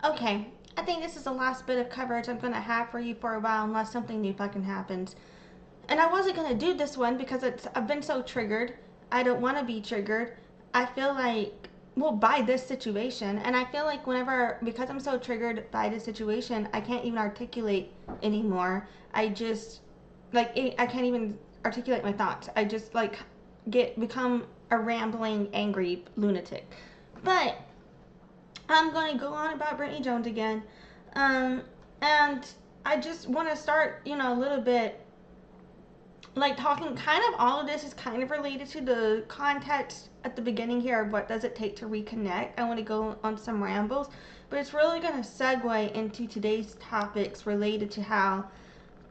Okay, I think this is the last bit of coverage I'm gonna have for you for a while, unless something new fucking happens. And I wasn't gonna do this one because I've been so triggered. I don't want to be triggered. I feel like, well, by this situation, and I feel like whenever, because I'm so triggered by this situation, I can't even articulate anymore. I just I can't even articulate my thoughts. I just like become a rambling, angry lunatic. But I'm going to go on about Brittany Jones again. Um, and I just want to start, a little bit like talking kind of all of this is kind of related to the context at the beginning here of what does it take to reconnect. I want to go on some rambles, but it's really going to segue into today's topics related to how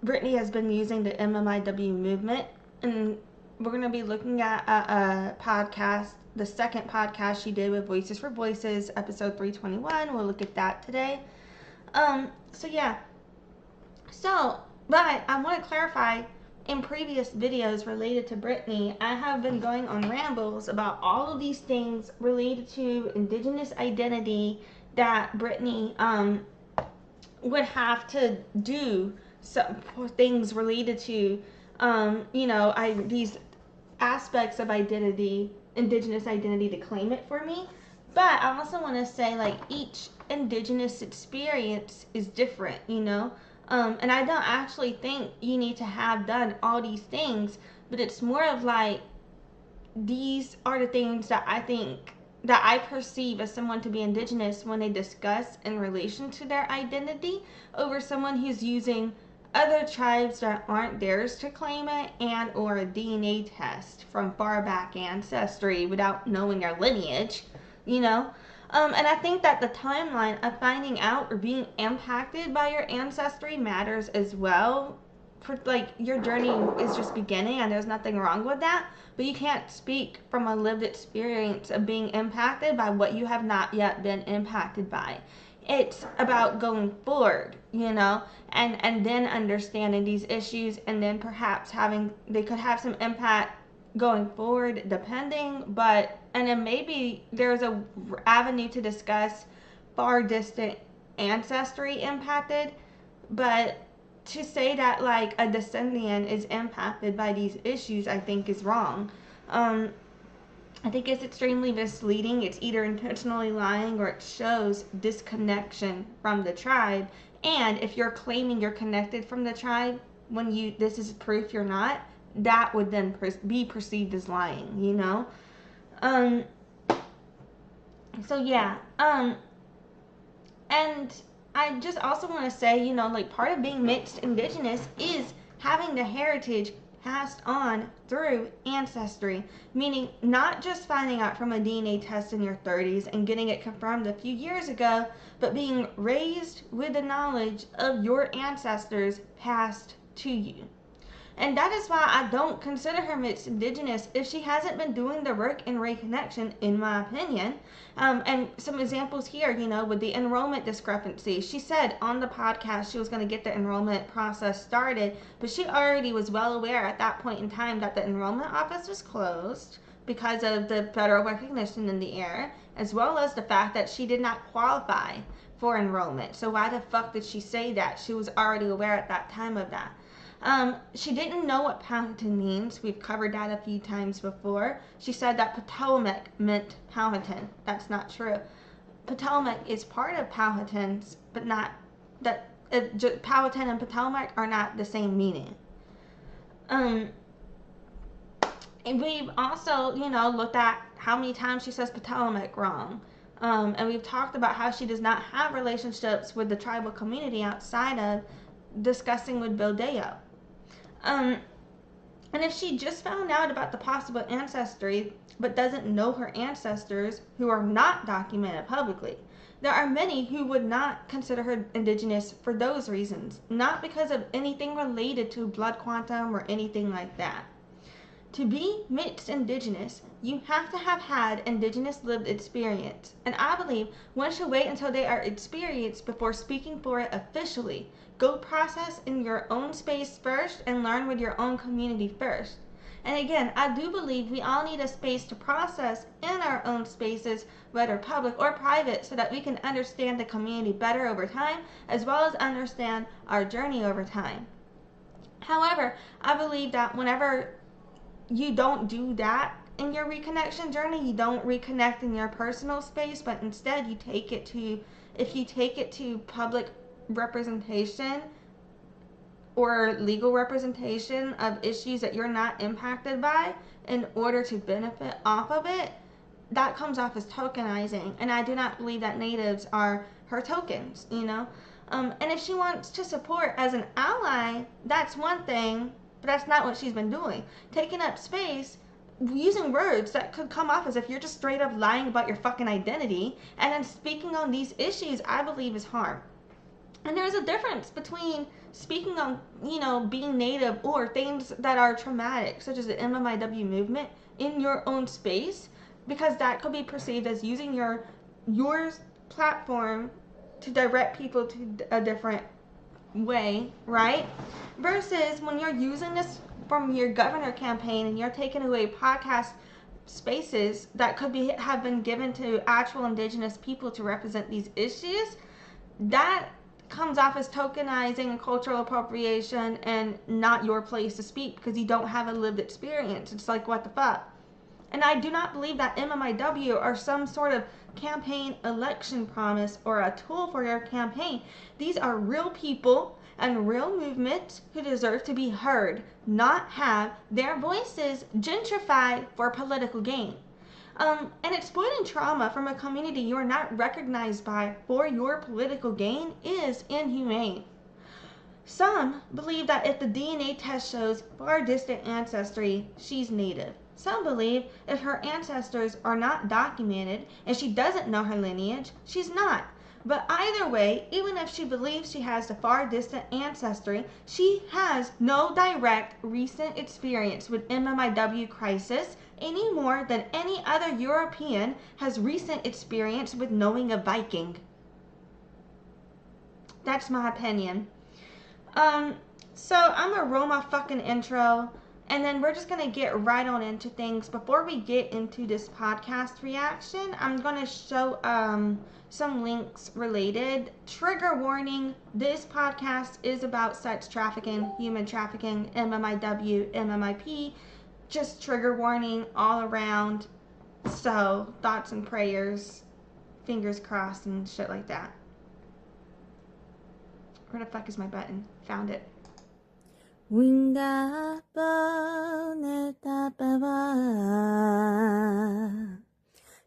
Brittany has been using the MMIW movement. And we're going to be looking at a podcast, the second podcast she did with Voices for Voices, episode 321. We'll look at that today. So yeah. So, but I want to clarify, in previous videos related to Brittany, I have been going on rambles about all of these things related to Indigenous identity that Brittany would have to do some things related to these aspects of identity, Indigenous identity, to claim it for me. But I also want to say, like, each Indigenous experience is different, and I don't actually think you need to have done all these things, but it's more of like, these are the things that I think that I perceive as someone to be Indigenous when they discuss in relation to their identity over someone who's using other tribes that aren't theirs to claim it, and or a DNA test from far back ancestry without knowing their lineage, and I think that the timeline of finding out or being impacted by your ancestry matters as well. For, like, your journey is just beginning, and there's nothing wrong with that, but you can't speak from a lived experience of being impacted by what you have not yet been impacted by. It's about going forward, and then understanding these issues, and then perhaps they could have some impact going forward depending, and then maybe there's a avenue to discuss far distant ancestry impacted, but to say that like a descendant is impacted by these issues, I think is wrong. I think it's extremely misleading. It's either intentionally lying or it shows disconnection from the tribe. And if you're claiming you're connected from the tribe when this is proof you're not, that would then be perceived as lying, So yeah, and I just also want to say, like, part of being mixed Indigenous is having the heritage passed on through ancestry, meaning not just finding out from a DNA test in your 30s and getting it confirmed a few years ago, but being raised with the knowledge of your ancestors passed to you. And that is why I don't consider her mixed Indigenous if she hasn't been doing the work in reconnection, in my opinion. And some examples here, with the enrollment discrepancy. She said on the podcast she was going to get the enrollment process started, but she already was well aware at that point in time that the enrollment office was closed because of the federal recognition in the air, as well as the fact that she did not qualify for enrollment. So why the fuck did she say that? She was already aware at that time of that. She didn't know what Powhatan means. We've covered that a few times before. She said that Patawomeck meant Powhatan. That's not true. Patawomeck is part of Powhatans, but not that Powhatan and Patawomeck are not the same meaning. And we've also, looked at how many times she says Patawomeck wrong. And we've talked about how she does not have relationships with the tribal community outside of discussing with Bill Deyo. And if she just found out about the possible ancestry but doesn't know her ancestors who are not documented publicly, there are many who would not consider her Indigenous for those reasons, not because of anything related to blood quantum or anything like that. To be mixed Indigenous, you have to have had Indigenous lived experience, and I believe one should wait until they are experienced before speaking for it officially. Go process in your own space first and learn with your own community first. And again, I do believe we all need a space to process in our own spaces, whether public or private, so that we can understand the community better over time, as well as understand our journey over time. However, I believe that whenever you don't do that in your reconnection journey, you don't reconnect in your personal space, but instead you take it to, if you take it to public representation or legal representation of issues that you're not impacted by in order to benefit off of it, that comes off as tokenizing. And I do not believe that natives are her tokens, you know? And if she wants to support as an ally, that's one thing, but that's not what she's been doing. Taking up space, using words that could come off as if you're just straight up lying about your fucking identity, and then speaking on these issues, I believe is harm. And there's a difference between speaking on, you know, being native or things that are traumatic, such as the MMIW movement, in your own space, because that could be perceived as using your platform to direct people to a different way, right? Versus when you're using this from your governor campaign and you're taking away podcast spaces that could be have been given to actual indigenous people to represent these issues, that comes off as tokenizing and cultural appropriation and not your place to speak because you don't have a lived experience. It's like, what the fuck? And I do not believe that MMIW are some sort of campaign election promise or a tool for your campaign. These are real people and real movements who deserve to be heard, not have their voices gentrified for political gain. And exploiting trauma from a community you are not recognized by for your political gain is inhumane. Some believe that if the DNA test shows far distant ancestry, she's native. Some believe if her ancestors are not documented and she doesn't know her lineage, she's not. But either way, even if she believes she has the far distant ancestry, she has no direct recent experience with MMIW crisis any more than any other European has recent experience with knowing a Viking. That's my opinion. So I'm gonna roll my fucking intro, and then we're just gonna get right on into things. Before we get into this podcast reaction, I'm gonna show some links related. Trigger warning, this podcast is about sex trafficking, human trafficking, MMIW, MMIP. Just trigger warning all around. So thoughts and prayers, fingers crossed and shit like that. Where the fuck is my button? Found it. Winda Netapewh,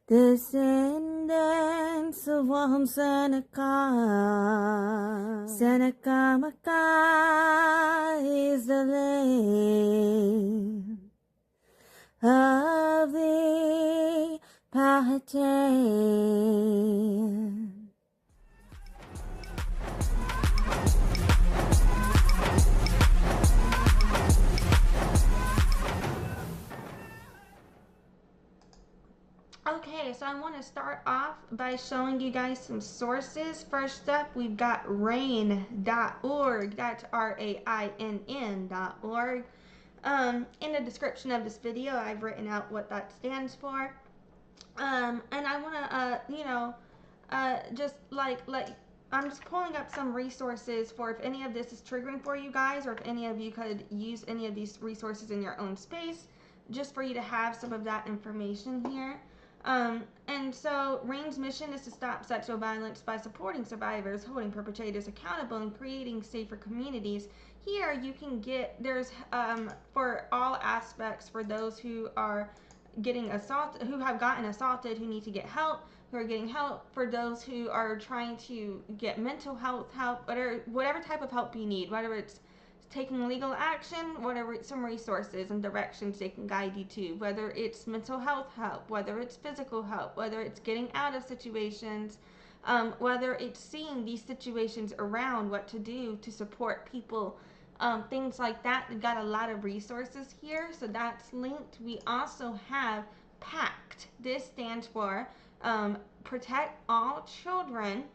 descendants of one Seneca. Seneca Maca is the land of the PACT. Okay, so I want to start off by showing you guys some sources. First up, we've got RAINN.org. That's RAINN.org. In the description of this video, I've written out what that stands for. And I want to, just like I'm just pulling up some resources for if any of this is triggering for you guys, or if any of you could use any of these resources in your own space, just for you to have some of that information here. And so RAINN's mission is to stop sexual violence by supporting survivors, holding perpetrators accountable, and creating safer communities. Here you can get, there's for all aspects, for those who are getting assaulted, who have gotten assaulted, who need to get help, who are getting help, for those who are trying to get mental health help, whatever type of help you need, whether it's taking legal action, whatever, some resources and directions they can guide you to, whether it's mental health help, whether it's physical help, whether it's getting out of situations, whether it's seeing these situations around, what to do to support people, things like that. They've got a lot of resources here, so that's linked. We also have PACT. This stands for Protect All Children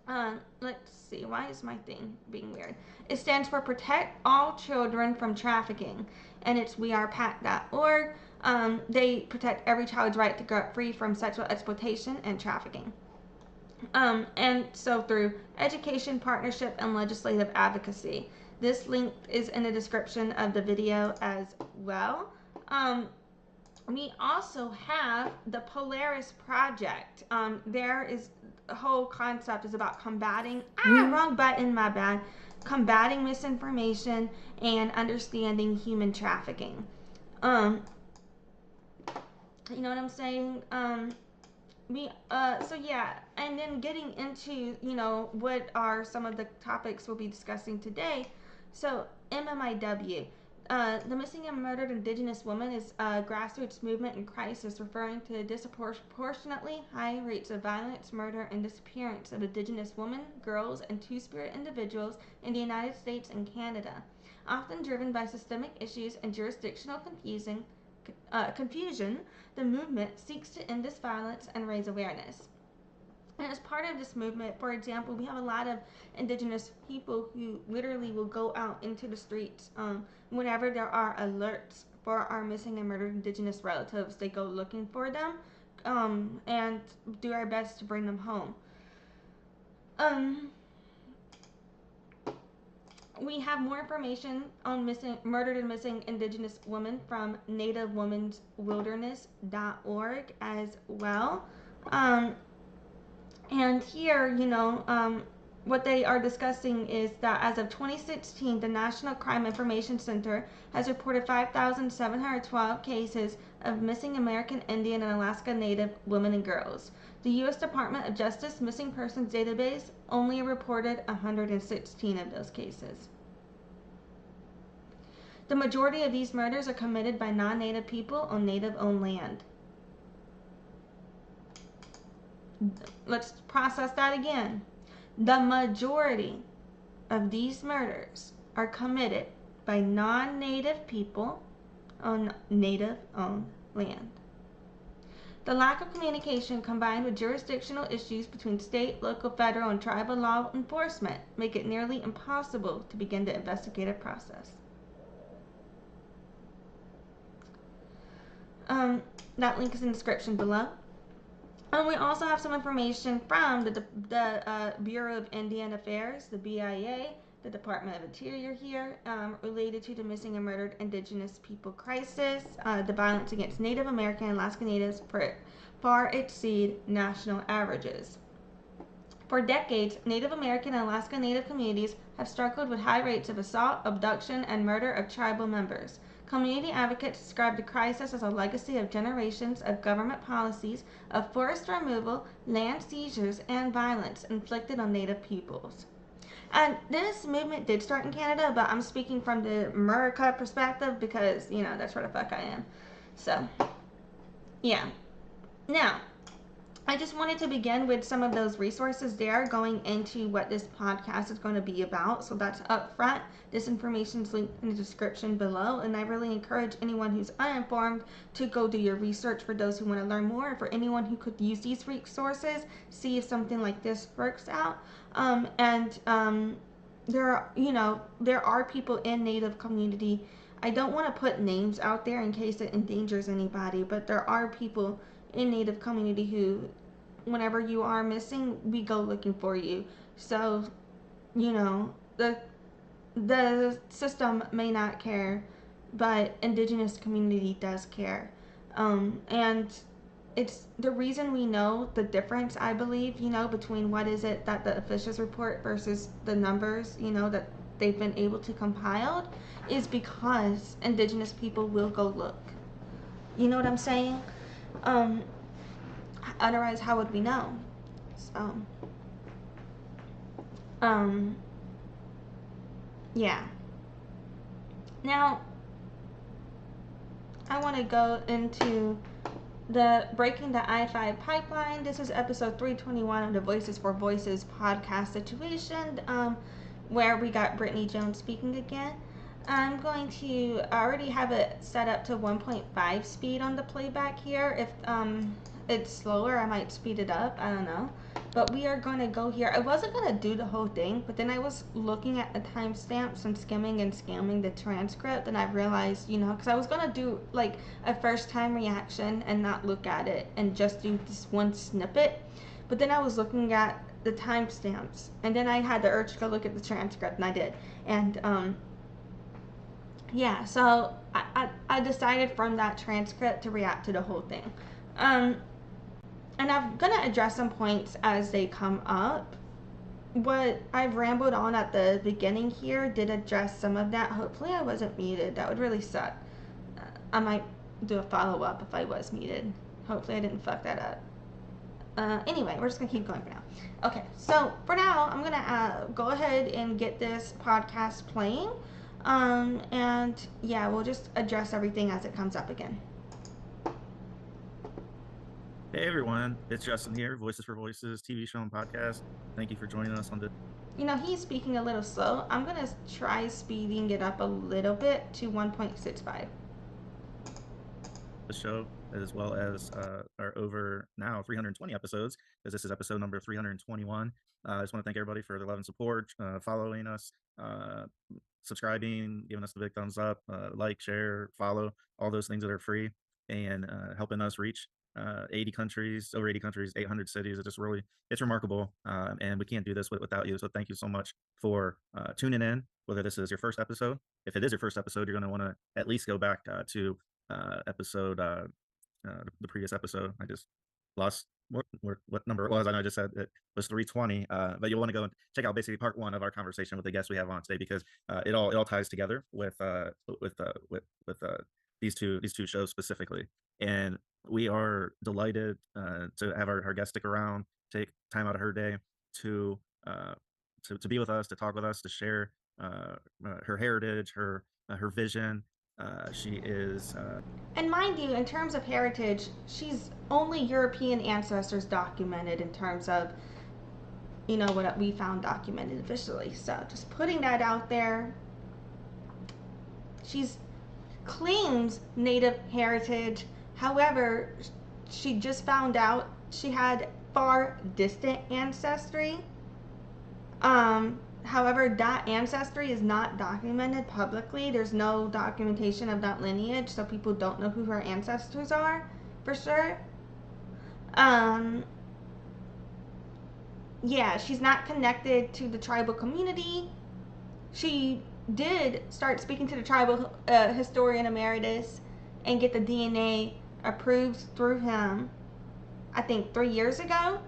Let's see, why is my thing being weird? It stands for Protect All Children from Trafficking, and it's wearepact.org. They protect every child's right to grow up free from sexual exploitation and trafficking. And so through education, partnership, and legislative advocacy. This link is in the description of the video as well. We also have the Polaris project. There is the whole concept is about combating wrong button, my bad, combating misinformation and understanding human trafficking. You know what I'm saying? So yeah, and then getting into, you know, what are some of the topics we'll be discussing today. So MMIW, the Missing and Murdered Indigenous Woman, is a grassroots movement in crisis referring to disproportionately high rates of violence, murder, and disappearance of Indigenous women, girls, and two-spirit individuals in the United States and Canada, often driven by systemic issues and jurisdictional confusion. The movement seeks to end this violence and raise awareness. And as part of this movement, for example, we have a lot of Indigenous people who literally will go out into the streets whenever there are alerts for our missing and murdered Indigenous relatives. They go looking for them and do our best to bring them home. We have more information on murdered and missing Indigenous women from nativewomenswilderness.org as well. And here, you know, what they are discussing is that as of 2016, the National Crime Information Center has reported 5,712 cases of missing American Indian and Alaska Native women and girls. The U.S. Department of Justice Missing Persons Database only reported 116 of those cases. The majority of these murders are committed by non-Native people on Native-owned land. Let's process that again. The majority of these murders are committed by non-Native people on Native-owned land. The lack of communication combined with jurisdictional issues between state, local, federal, and tribal law enforcement make it nearly impossible to begin the investigative process. That link is in the description below. And we also have some information from the Bureau of Indian Affairs, the BIA, the Department of Interior here, related to the missing and murdered Indigenous people crisis. The violence against Native American and Alaska Natives far exceed national averages. For decades, Native American and Alaska Native communities have struggled with high rates of assault, abduction, and murder of tribal members. Community advocates describe the crisis as a legacy of generations of government policies of forest removal, land seizures, and violence inflicted on Native peoples. And this movement did start in Canada, but I'm speaking from the America perspective because, you know, that's where the fuck I am. So, yeah. Now, I just wanted to begin with some of those resources there going into what this podcast is going to be about. So that's up front. This information is linked in the description below. And I really encourage anyone who's uninformed to go do your research for those who want to learn more. For anyone who could use these resources, see if something like this works out. There are people in Native community. I don't want to put names out there in case it endangers anybody, but there are people in Native community who, whenever you are missing, we go looking for you. So, you know, the system may not care, but Indigenous community does care. And it's the reason we know the difference, I believe, you know, between what is it that the officials report versus the numbers, you know, that they've been able to compile, is because Indigenous people will go look. You know what I'm saying? Otherwise, how would we know? So, yeah. Now, I want to go into the Breaking the I-5 Pipeline. This is episode 321 of the Voices for Voices podcast situation, where we got Brittany Jones speaking again. I'm going to already have it set up to 1.5 speed on the playback here. If it's slower, I might speed it up. I don't know. But we are going to go here. I wasn't going to do the whole thing, but then I was looking at the timestamps and skimming and scamming the transcript, and I realized, because I was going to do like a first time reaction and not look at it and just do this one snippet. But then I was looking at the timestamps, and then I had the urge to go look at the transcript, and I did. And yeah, so I decided from that transcript to react to the whole thing. Um, and I'm gonna address some points as they come up. What I've rambled on at the beginning here did address some of that. Hopefully, I wasn't muted. That would really suck. I might do a follow up if I was muted. Hopefully, I didn't fuck that up. Anyway, we're just gonna keep going for now. Okay, so for now, I'm gonna go ahead and get this podcast playing. And yeah, we'll just address everything as it comes up again. Hey everyone, it's Justin here, Voices for Voices TV show and podcast. Thank you for joining us on this. He's speaking a little slow. I'm gonna try speeding it up a little bit to 1.65. The show, as well as our over now 320 episodes, because this is episode number 321. I just want to thank everybody for their love and support, following us, subscribing, giving us the big thumbs up, like, share, follow, all those things that are free, and helping us reach 80 countries, over 80 countries, 800 cities. It's remarkable. And we can't do this without you. So thank you so much for tuning in, whether this is your first episode. If it is your first episode, you're going to want to at least go back to episode, the previous episode. I just lost what number it was. I know I just said it was 320, but you'll want to go and check out basically part one of our conversation with the guests we have on today, because it all ties together with these two shows specifically. And we are delighted to have our guest stick around, take time out of her day to be with us, to talk with us, to share her heritage, her vision. She is And mind you, in terms of heritage, she's only European ancestors documented in terms of, what we found documented officially. So just putting that out there. She's claims native heritage. However, she just found out she had far distant ancestry. However, that ancestry is not documented publicly. There's no documentation of that lineage, so people don't know who her ancestors are for sure. Yeah, she's not connected to the tribal community. She did start speaking to the tribal historian emeritus and get the DNA approved through him, I think 3 years ago.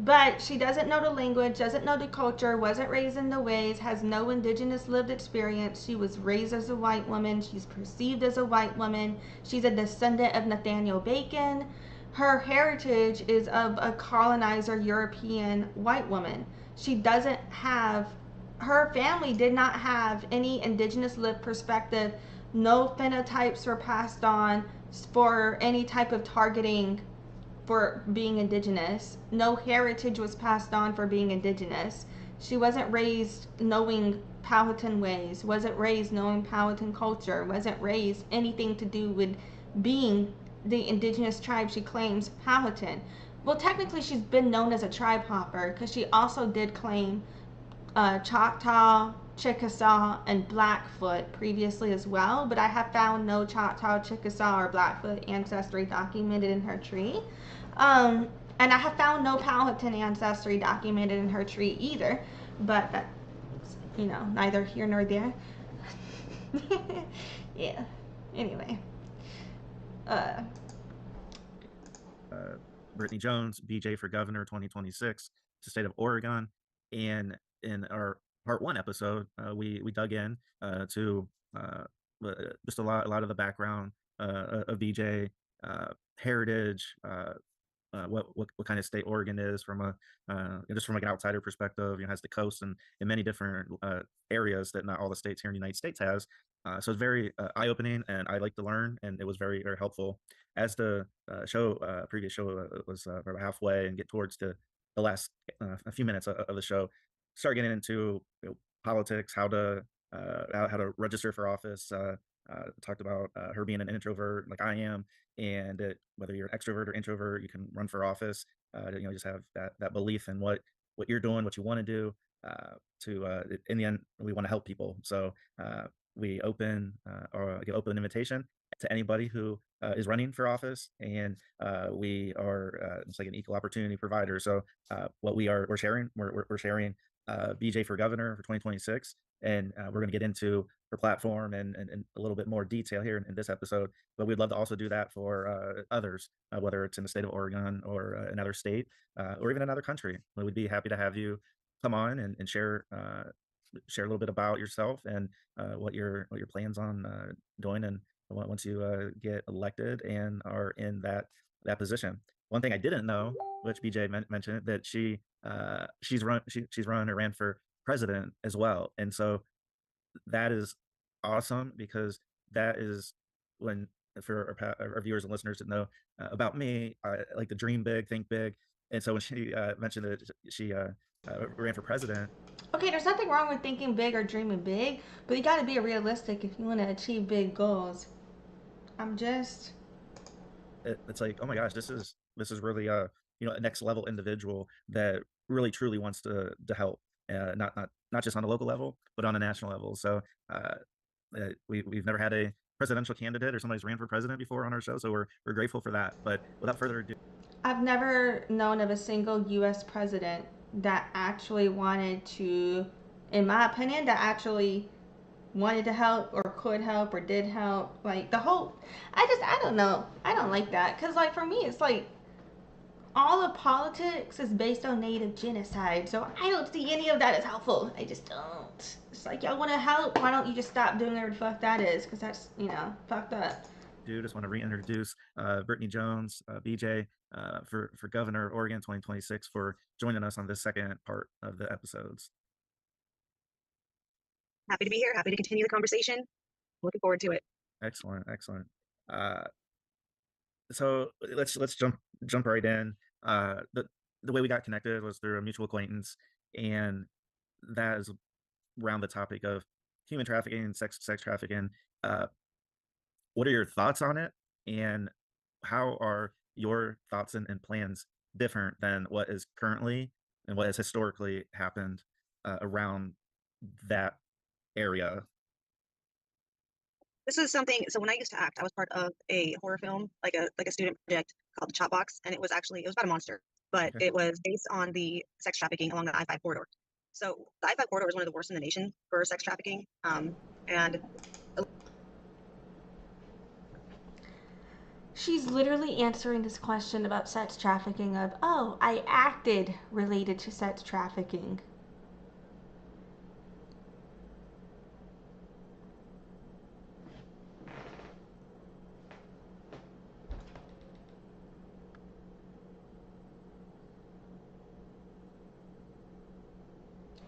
But she doesn't know the language, doesn't know the culture, wasn't raised in the ways, has no indigenous lived experience. She was raised as a white woman. She's perceived as a white woman. She's a descendant of Nathaniel Bacon. Her heritage is of a colonizer European white woman. She doesn't have, her family did not have any indigenous lived perspective. No phenotypes were passed on for any type of targeting for being indigenous. No heritage was passed on for being indigenous. She wasn't raised knowing Powhatan ways, wasn't raised knowing Powhatan culture, wasn't raised anything to do with being the indigenous tribe she claims, Powhatan. Well, technically she's been known as a tribe hopper because she also did claim Choctaw, Chickasaw, and Blackfoot previously as well, but I have found no Choctaw, Chickasaw, or Blackfoot ancestry documented in her tree. And I have found no Powhatan ancestry documented in her tree either, but that's, neither here nor there. Yeah. Anyway. Brittany Jones, BJ for Governor 2026, to state of Oregon. And in our part one episode, we dug in to just a lot of the background of BJ, heritage, what kind of state Oregon is from just from like an outsider perspective. Has the coast and in many different areas that not all the states here in the United States has. So it's very eye-opening, and I like to learn, and it was very, very helpful. As the previous show was about halfway and get towards the last a few minutes of the show, start getting into politics, how to register for office. Talked about her being an introvert like I am, and whether you're an extrovert or introvert, you can run for office. just have that belief in what you're doing, what you want to do. In the end, we want to help people. So we open or give open invitation to anybody who is running for office, and we are it's like an equal opportunity provider. So what we're sharing, we're sharing BJ for governor for 2026, and we're going to get into her platform and a little bit more detail here in this episode. But we'd love to also do that for others, whether it's in the state of Oregon or another state or even another country. We'd be happy to have you come on and share a little bit about yourself and what your plans on doing and once you get elected and are in that position. One thing I didn't know, which BJ mentioned, that she's run or ran for president as well, and so that is awesome because that is when for our viewers and listeners to know about me, I like to dream big, think big, and so when she mentioned that she ran for president. Okay, there's nothing wrong with thinking big or dreaming big, but you gotta be realistic if you wanna achieve big goals. I'm just. It's like, oh my gosh, this is really a next level individual that really truly wants to help, not just on a local level but on a national level. So we've never had a presidential candidate or somebody who's ran for president before on our show, so we're grateful for that. But without further ado, I've never known of a single US president that actually wanted to, in my opinion, that actually wanted to help or could help or did help. Like the whole, I don't know. I don't like that. Because, like, for me, it's like all of politics is based on native genocide. So I don't see any of that as helpful. I just don't. It's like, y'all want to help? Why don't you just stop doing whatever the fuck that is? Because that's, fucked up. just want to reintroduce Brittany Jones, BJ, for governor of Oregon 2026, for joining us on this second part of the episodes. Happy to be here. Happy to continue the conversation. Looking forward to it. Excellent. Uh, so let's jump right in. The way we got connected was through a mutual acquaintance, and that is around the topic of human trafficking and sex trafficking. Uh, what are your thoughts on it, and how are your thoughts and plans different than what is currently and what has historically happened around that area? This is something. So when I used to act, I was part of a horror film, like a student project called The Chop Box, and it was about a monster, but Okay. it was based on the sex trafficking along the I-5 corridor. So the I-5 corridor is one of the worst in the nation for sex trafficking, and She's literally answering this question about sex trafficking of, oh, I acted related to sex trafficking.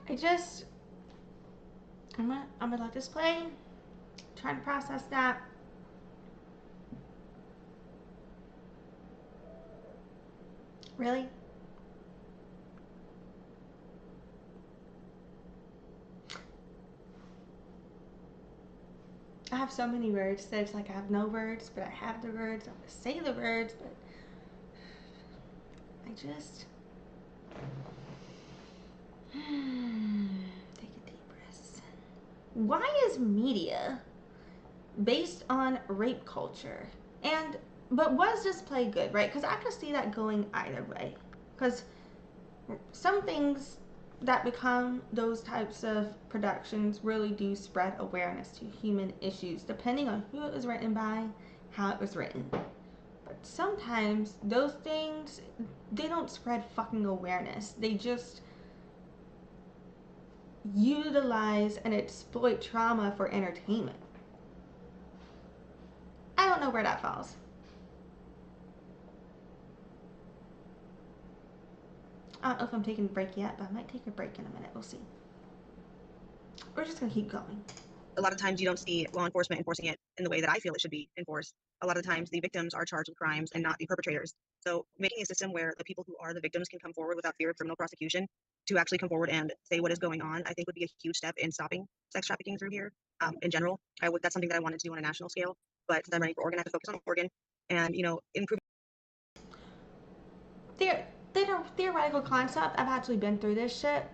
I just, I'm gonna let this play, trying to process that. Really? I have so many words that it's like I have no words, but I have the words. I'm gonna say the words, but I just take a deep breath. Why is media based on rape culture? And but was this play good, right? Because I could see that going either way. Because some things that become those types of productions really do spread awareness to human issues, depending on who it was written by, how it was written. But sometimes those things, they don't spread fucking awareness. They just utilize and exploit trauma for entertainment. I don't know where that falls. I don't know if I'm taking a break yet, but I might take a break in a minute. We'll see. We're just gonna keep going. a lot of times you don't see law enforcement enforcing it in the way that I feel it should be enforced. A lot of times the victims are charged with crimes and not the perpetrators. So making a system where the people who are the victims can come forward without fear of criminal prosecution to actually come forward and say what is going on, I think would be a huge step in stopping sex trafficking through here. In general, that's something that I wanted to do on a national scale, but since I'm running for Oregon, I have to focus on Oregon and, improve. There theoretical concept, I've actually been through this shit.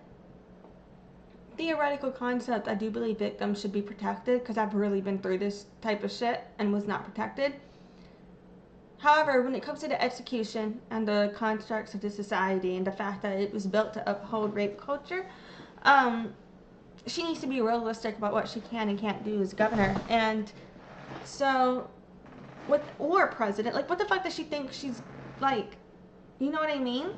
Theoretical concept, I do believe victims should be protected because I've really been through this type of shit and was not protected. However, when it comes to the execution and the constructs of the society and the fact that it was built to uphold rape culture, she needs to be realistic about what she can and can't do as governor. And so, or president, like, what the fuck does she think she's, like, you know what I mean?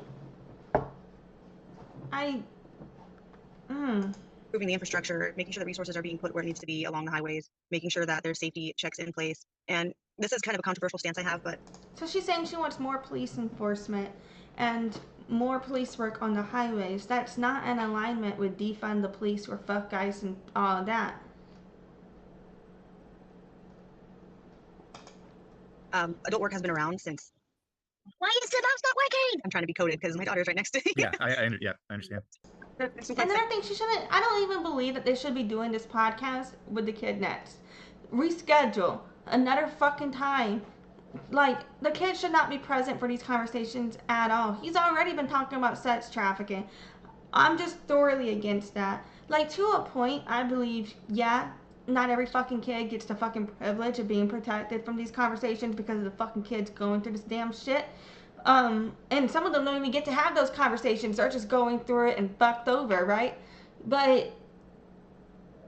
Improving the infrastructure, making sure that resources are being put where it needs to be along the highways, making sure that there's safety checks in place. And this is kind of a controversial stance I have, but. So she's saying she wants more police enforcement and more police work on the highways. That's not in alignment with defund the police or fuck guys and all of that. Adult work has been around since. Why is the mouse not working? I'm trying to be coded because my daughter's right next to me. Yeah, I understand. And then I think she shouldn't. I don't even believe that they should be doing this podcast with the kid next. Reschedule another fucking time. Like, the kid should not be present for these conversations at all. He's already been talking about sex trafficking. I'm just thoroughly against that. Like, to a point, I believe, yeah, not every fucking kid gets the fucking privilege of being protected from these conversations because the fucking kids going through this damn shit. And some of them don't even get to have those conversations. They're just going through it and fucked over, right? But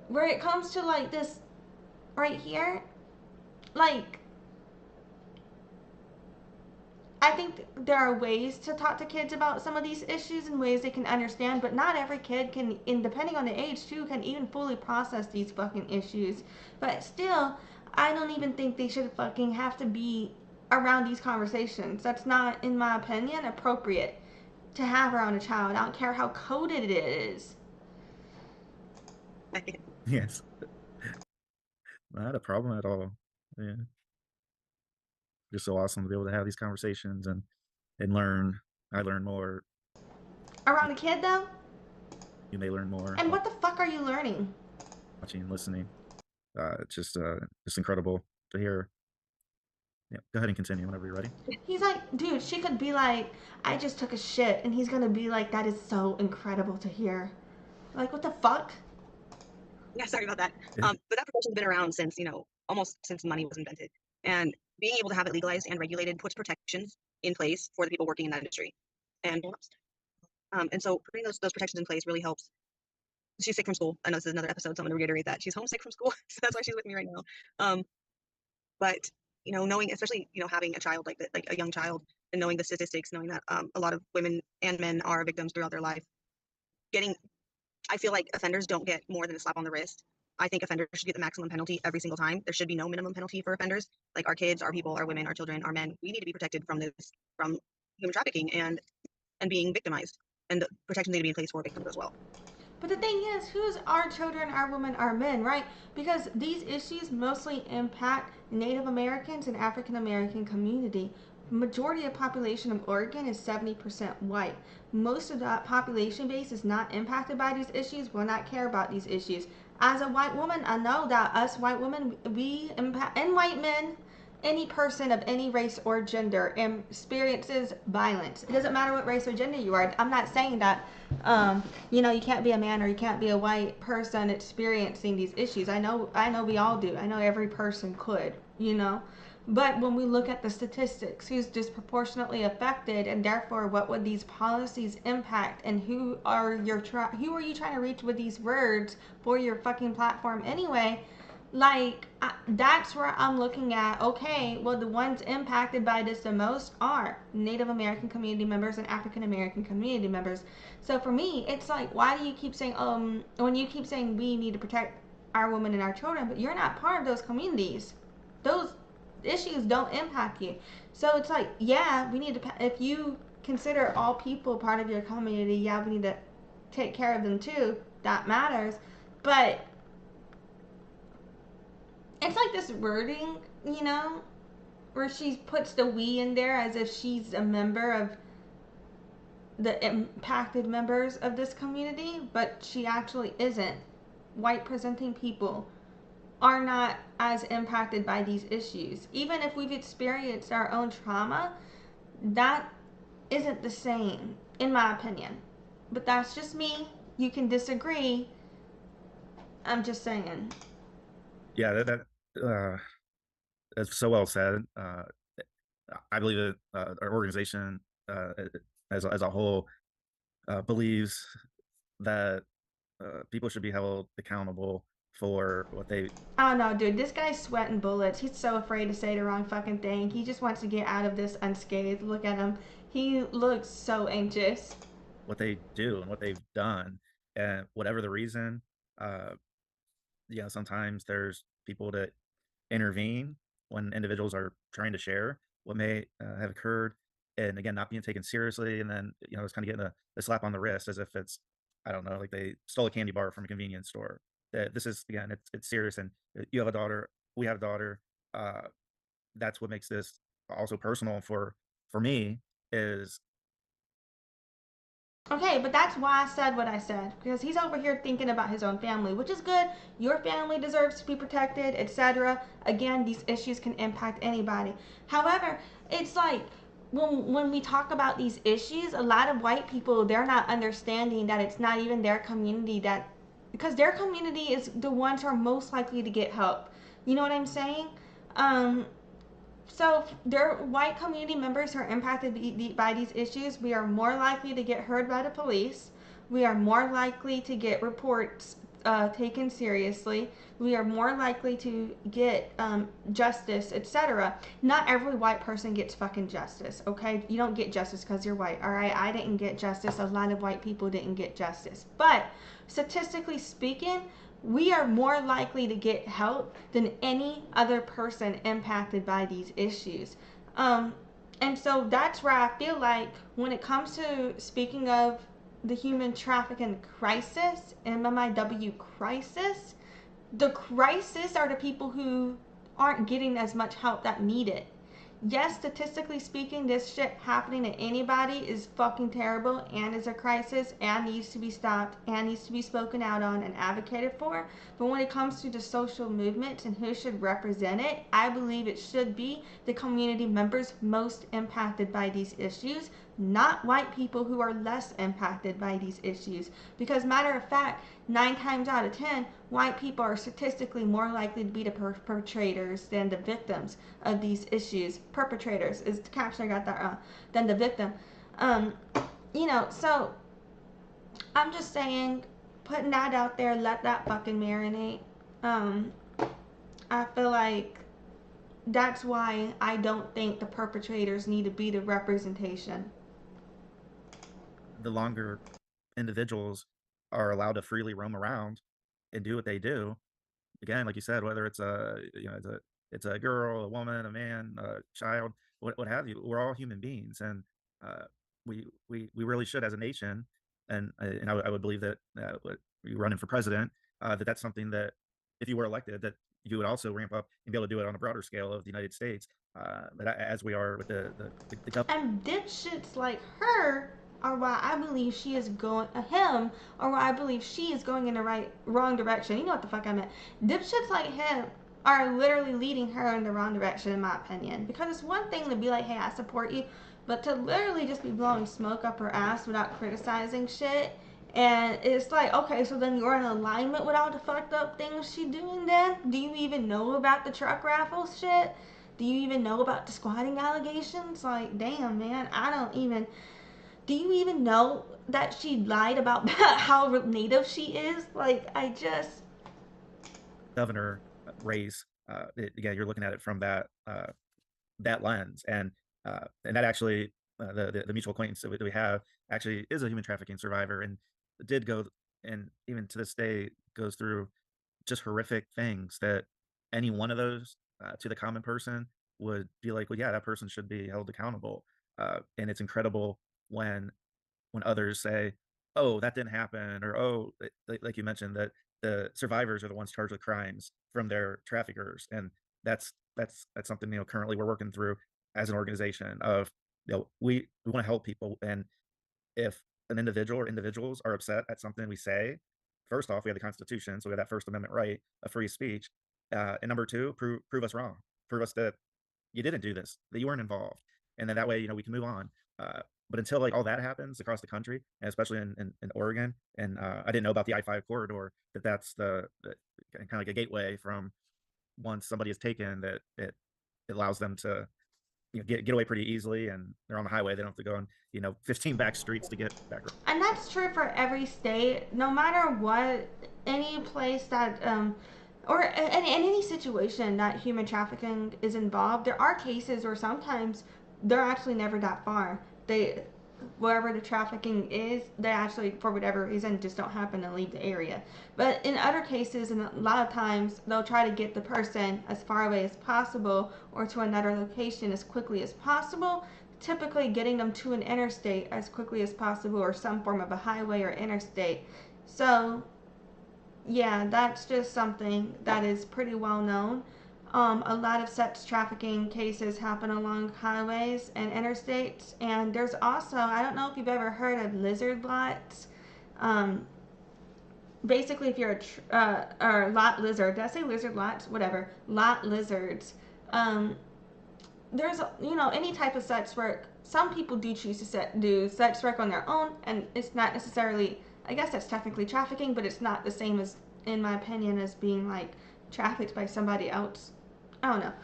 where it comes to, like, this right here, like, I think there are ways to talk to kids about some of these issues and ways they can understand, but not every kid can, and depending on the age too, can even fully process these fucking issues. But still, I don't even think they should fucking have to be around these conversations. That's not, in my opinion, appropriate to have around a child. I don't care how coded it is. Yes. Not a problem at all. Yeah. Just so awesome to be able to have these conversations and learn. I learn more. Around a kid, though? You may learn more. And what the fuck are you learning? Watching and listening. It's just incredible to hear. Yeah, go ahead and continue whenever you're ready. He's like, dude, she could be like, I just took a shit, and he's gonna be like, that is so incredible to hear. Like, what the fuck? Yeah, sorry about that. Yeah. But that profession's been around since, almost since money was invented. And being able to have it legalized and regulated puts protections in place for the people working in that industry. And so putting those protections in place really helps. She's sick from school. I know this is another episode, so I'm going to reiterate that. She's homesick from school, so that's why she's with me right now. But, knowing, especially, having a child like that, like a young child, and knowing the statistics, knowing that a lot of women and men are victims throughout their life, I feel like offenders don't get more than a slap on the wrist. I think offenders should get the maximum penalty every single time. There should be no minimum penalty for offenders. Like our kids, our people, our women, our children, our men. We need to be protected from human trafficking and being victimized. And the protections need to be in place for victims as well. But the thing is, who's our children, our women, our men, right? Because these issues mostly impact Native Americans and African American community. Majority of population of Oregon is 70% white. Most of that population base is not impacted by these issues, will not care about these issues. As a white woman, I know that us white women, we impact, and white men, any person of any race or gender experiences violence. It doesn't matter what race or gender you are. I'm not saying that, you can't be a man or you can't be a white person experiencing these issues. I know we all do. I know every person could, But when we look at the statistics, who's disproportionately affected, and therefore what would these policies impact, and who are you trying to reach with these words for your fucking platform anyway? Like, that's where I'm looking at, okay, well, the ones impacted by this the most are Native American community members and African American community members. So for me, it's like, why do you keep saying, when you keep saying we need to protect our women and our children, but you're not part of those communities. Those issues don't impact you. So it's like, yeah, we need to, if you consider all people part of your community, yeah, we need to take care of them too. That matters. But it's like this wording, where she puts the we in there as if she's a member of the impacted members of this community, but she actually isn't. White presenting people are not as impacted by these issues. Even if we've experienced our own trauma, that isn't the same. in my opinion. But that's just me. You can disagree. I'm just saying. Yeah, that's so well said. I believe that our organization as a whole believes that people should be held accountable for what they. I don't know, dude. This guy's sweating bullets. He's so afraid to say the wrong fucking thing. He just wants to get out of this unscathed. Look at him. He looks so anxious. What they do and what they've done, and whatever the reason, uh, sometimes there's people that intervene when individuals are trying to share what may have occurred, and again, not being taken seriously, and then it's kind of getting a slap on the wrist as if it's, I don't know, like they stole a candy bar from a convenience store. That this is, again, it's serious, and you have a daughter, we have a daughter. Uh, that's what makes this also personal for me is. Okay, but that's why I said what I said. Because he's over here thinking about his own family, which is good. Your family deserves to be protected, etc. Again, these issues can impact anybody. However, it's like when we talk about these issues, a lot of white people, they're not understanding that it's not even their community that, because their community is the ones who are most likely to get help. You know what I'm saying? Um, so, their white community members who are impacted by these issues, we are more likely to get heard by the police. We are more likely to get reports taken seriously. We are more likely to get justice, etc. Not every white person gets fucking justice, okay? You don't get justice because you're white, all right? I didn't get justice. A lot of white people didn't get justice. But statistically speaking, we are more likely to get help than any other person impacted by these issues. Um, and so that's where I feel like when it comes to speaking of the human trafficking crisis, MMIW crisis, the crisis are the people who aren't getting as much help that need it. Yes, statistically speaking, this shit happening to anybody is fucking terrible and is a crisis and needs to be stopped and needs to be spoken out on and advocated for. But when it comes to the social movement and who should represent it, I believe it should be the community members most impacted by these issues, not white people who are less impacted by these issues. Because, matter of fact, 9 times out of 10, white people are statistically more likely to be the perpetrators than the victims of these issues. Perpetrators is the caption, I got that wrong, than the victim. Um, so I'm just saying, putting that out there, let that fucking marinate. Um, I feel like that's why I don't think the perpetrators need to be the representation. The longer individuals are allowed to freely roam around and do what they do, again, like you said, whether it's it's a girl, a woman, a man, a child, what have you, we're all human beings, and uh, we really should, as a nation, and I would believe that you running for president, that's something that if you were elected, that you would also ramp up and be able to do it on a broader scale of the United States, but as we are with the government. And dipshits like her are why I believe she is going him, or why I believe she is going in the wrong direction. You know what the fuck I meant? Dipshits like him are literally leading her in the wrong direction, in my opinion. Because it's one thing to be like, hey, I support you, but to literally just be blowing smoke up her ass without criticizing shit. And it's like, okay, so then you're in alignment with all the fucked up things she doing then? Do you even know about the truck raffle shit? Do you even know about the squatting allegations? Like, damn, man, I don't even. Do you even know that she lied about how native she is? Like, I just. Governor race, again, you're looking at it from that lens, and that actually, the mutual acquaintance that we have actually is a human trafficking survivor, and did go, and even to this day goes through just horrific things that any one of those, to the common person, would be like, well, yeah, that person should be held accountable. And it's incredible when others say, "Oh, that didn't happen," or "Oh," like you mentioned, that the survivors are the ones charged with crimes from their traffickers, and that's something, currently we're working through as an organization. Of, we want to help people, and if an individual or individuals are upset at something we say, first off, we have the Constitution, so we have that First Amendment right of free speech, and number two, prove us wrong, prove us that you didn't do this, that you weren't involved, and then that way, we can move on. But until like all that happens across the country, and especially in Oregon, and I didn't know about the I-5 corridor, that's the kind of like a gateway from once somebody is taken, that it allows them to get away pretty easily, and they're on the highway. They don't have to go on 15 back streets to get back. And that's true for every state, no matter what, any place that, or in any situation that human trafficking is involved, there are cases where sometimes they're actually never that far. Wherever the trafficking is, they actually, for whatever reason, just don't happen to leave the area. But in other cases, and a lot of times, they'll try to get the person as far away as possible or to another location as quickly as possible, typically getting them to an interstate as quickly as possible, or some form of a highway or interstate. So yeah, that's just something that is pretty well known. A lot of sex trafficking cases happen along highways and interstates, and there's also, I don't know if you've ever heard of lizard lots. Basically, if you're or lot lizard, did I say lizard lots? Whatever, lot lizards. There's any type of sex work. Some people do choose to do sex work on their own, and it's not necessarily, I guess that's technically trafficking, but it's not the same as, in my opinion, as being like trafficked by somebody else. I don't know.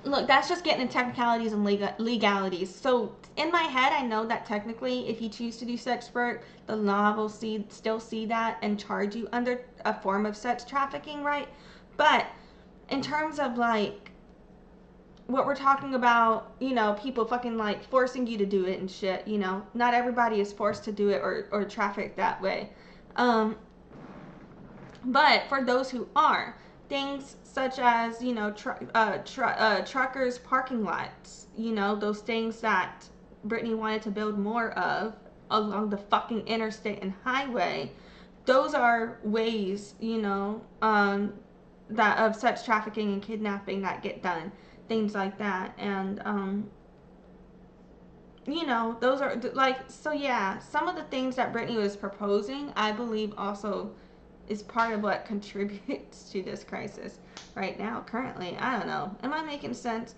Look, that's just getting into technicalities and legalities. So in my head, I know that technically, if you choose to do sex work, the law will still see that and charge you under a form of sex trafficking, right? But in terms of like what we're talking about, people fucking like forcing you to do it and shit, not everybody is forced to do it or trafficked that way. But for those who are, things such as, truckers' parking lots, those things that Brittany wanted to build more of along the fucking interstate and highway, those are ways, that of sex trafficking and kidnapping that get done, things like that. And those are like, so yeah, some of the things that Brittany was proposing, I believe also is part of what contributes to this crisis right now, currently. I don't know, am I making sense?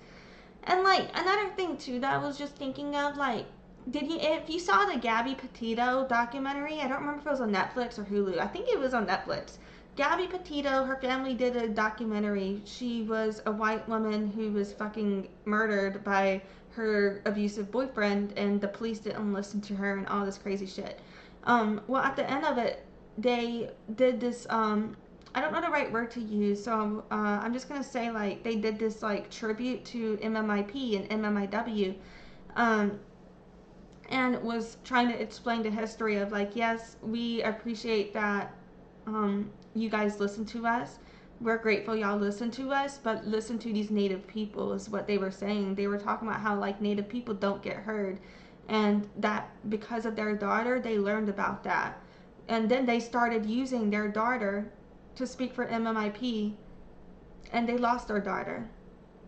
And like another thing too that I was just thinking of, like, if you saw the Gabby Petito documentary, I don't remember if it was on Netflix or Hulu. I think it was on Netflix. Gabby Petito, her family did a documentary. She was a white woman who was fucking murdered by her abusive boyfriend, and the police didn't listen to her and all this crazy shit. Well, at the end of it, they did this, I don't know the right word to use, so I'm just gonna say, like, they did this like tribute to MMIP and MMIW, and was trying to explain the history of, like, yes, we appreciate that you guys listen to us. We're grateful y'all listen to us, but listen to these Native people, is what they were saying. They were talking about how, like, Native people don't get heard, and that because of their daughter, they learned about that. And then they started using their daughter to speak for MMIP, and they lost their daughter,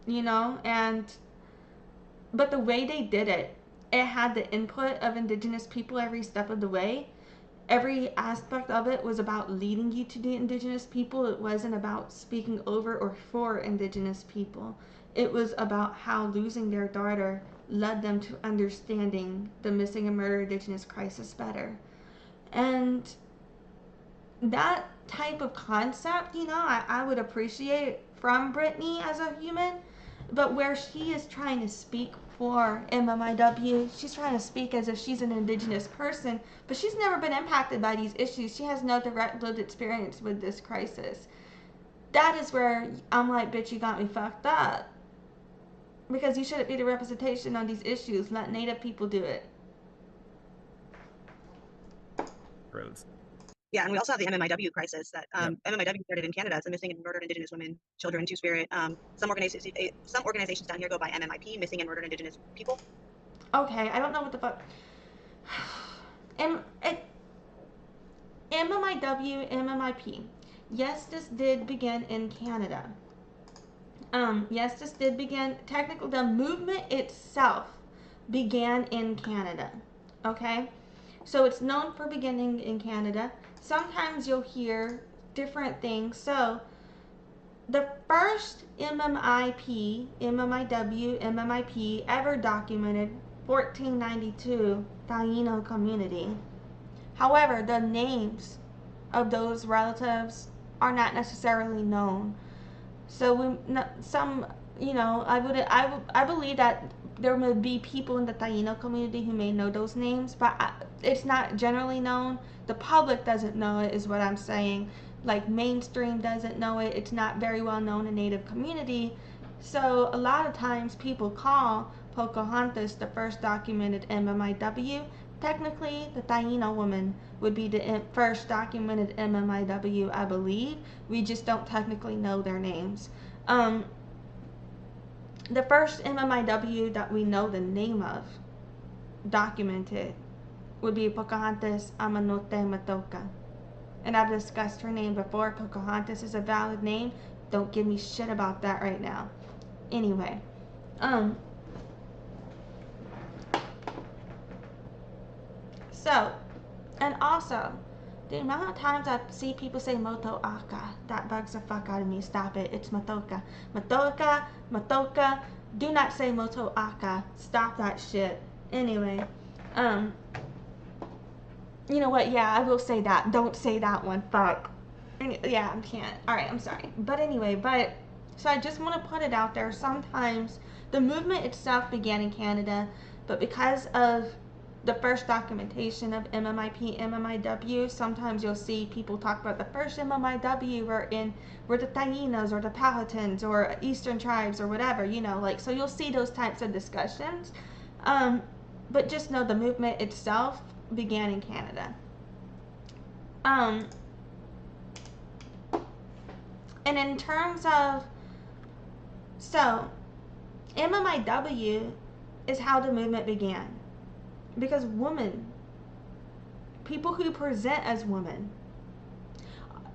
and but the way they did it, it had the input of Indigenous people every step of the way. Every aspect of it was about leading you to the Indigenous people. It wasn't about speaking over or for Indigenous people. It was about how losing their daughter led them to understanding the missing and murdered Indigenous crisis better. And that type of concept, I would appreciate from Brittany as a human. But where she is trying to speak for MMIW, she's trying to speak as if she's an Indigenous person, but she's never been impacted by these issues. She has no direct lived experience with this crisis. That is where I'm like, bitch, you got me fucked up. Because you shouldn't be the representation on these issues. Let Native people do it. Roads. Yeah, and we also have the MMIW crisis that MMIW started in Canada. It's a missing and murdered Indigenous women, children, Two-Spirit. Some organizations down here go by MMIP, missing and murdered Indigenous people. Okay, I don't know what the fuck. MMIW, MMIP. Yes, this did begin in Canada. Yes, this did begin. Technically, the movement itself began in Canada. Okay, so it's known for beginning in Canada. Sometimes you'll hear different things. So The first MMIW ever documented 1492 Taino community. However, the names of those relatives are not necessarily known. So I believe that there may be people in the Taino community who may know those names, but it's not generally known. The public doesn't know it, is what I'm saying. Like mainstream doesn't know it. It's not very well known in Native community. So a lot of times people call Pocahontas the first documented MMIW. Technically, the Taino woman would be the first documented MMIW, I believe. We just don't technically know their names. Um, the first MMIW that we know the name of, documented, would be Pocahontas Amanote Matoka. And I've discussed her name before. Pocahontas is a valid name. Don't give me shit about that right now. Anyway, so, and also, the amount of times I see people say Moto Aka, that bugs the fuck out of me. Stop it. It's Matoka. Matoka, Matoka. Do not say Moto Aka. Stop that shit. Anyway, you know what? Yeah, I will say that. Don't say that one. Fuck. Yeah, I can't. Alright, I'm sorry. But anyway, so I just want to put it out there. Sometimes the movement itself began in Canada, but because of the first documentation of MMIP, MMIW, sometimes you'll see people talk about the first MMIW were the Tainos or the Powhatans or Eastern tribes or whatever, so you'll see those types of discussions. But just know the movement itself began in Canada. And in terms of, so MMIW is how the movement began. Because women, people who present as women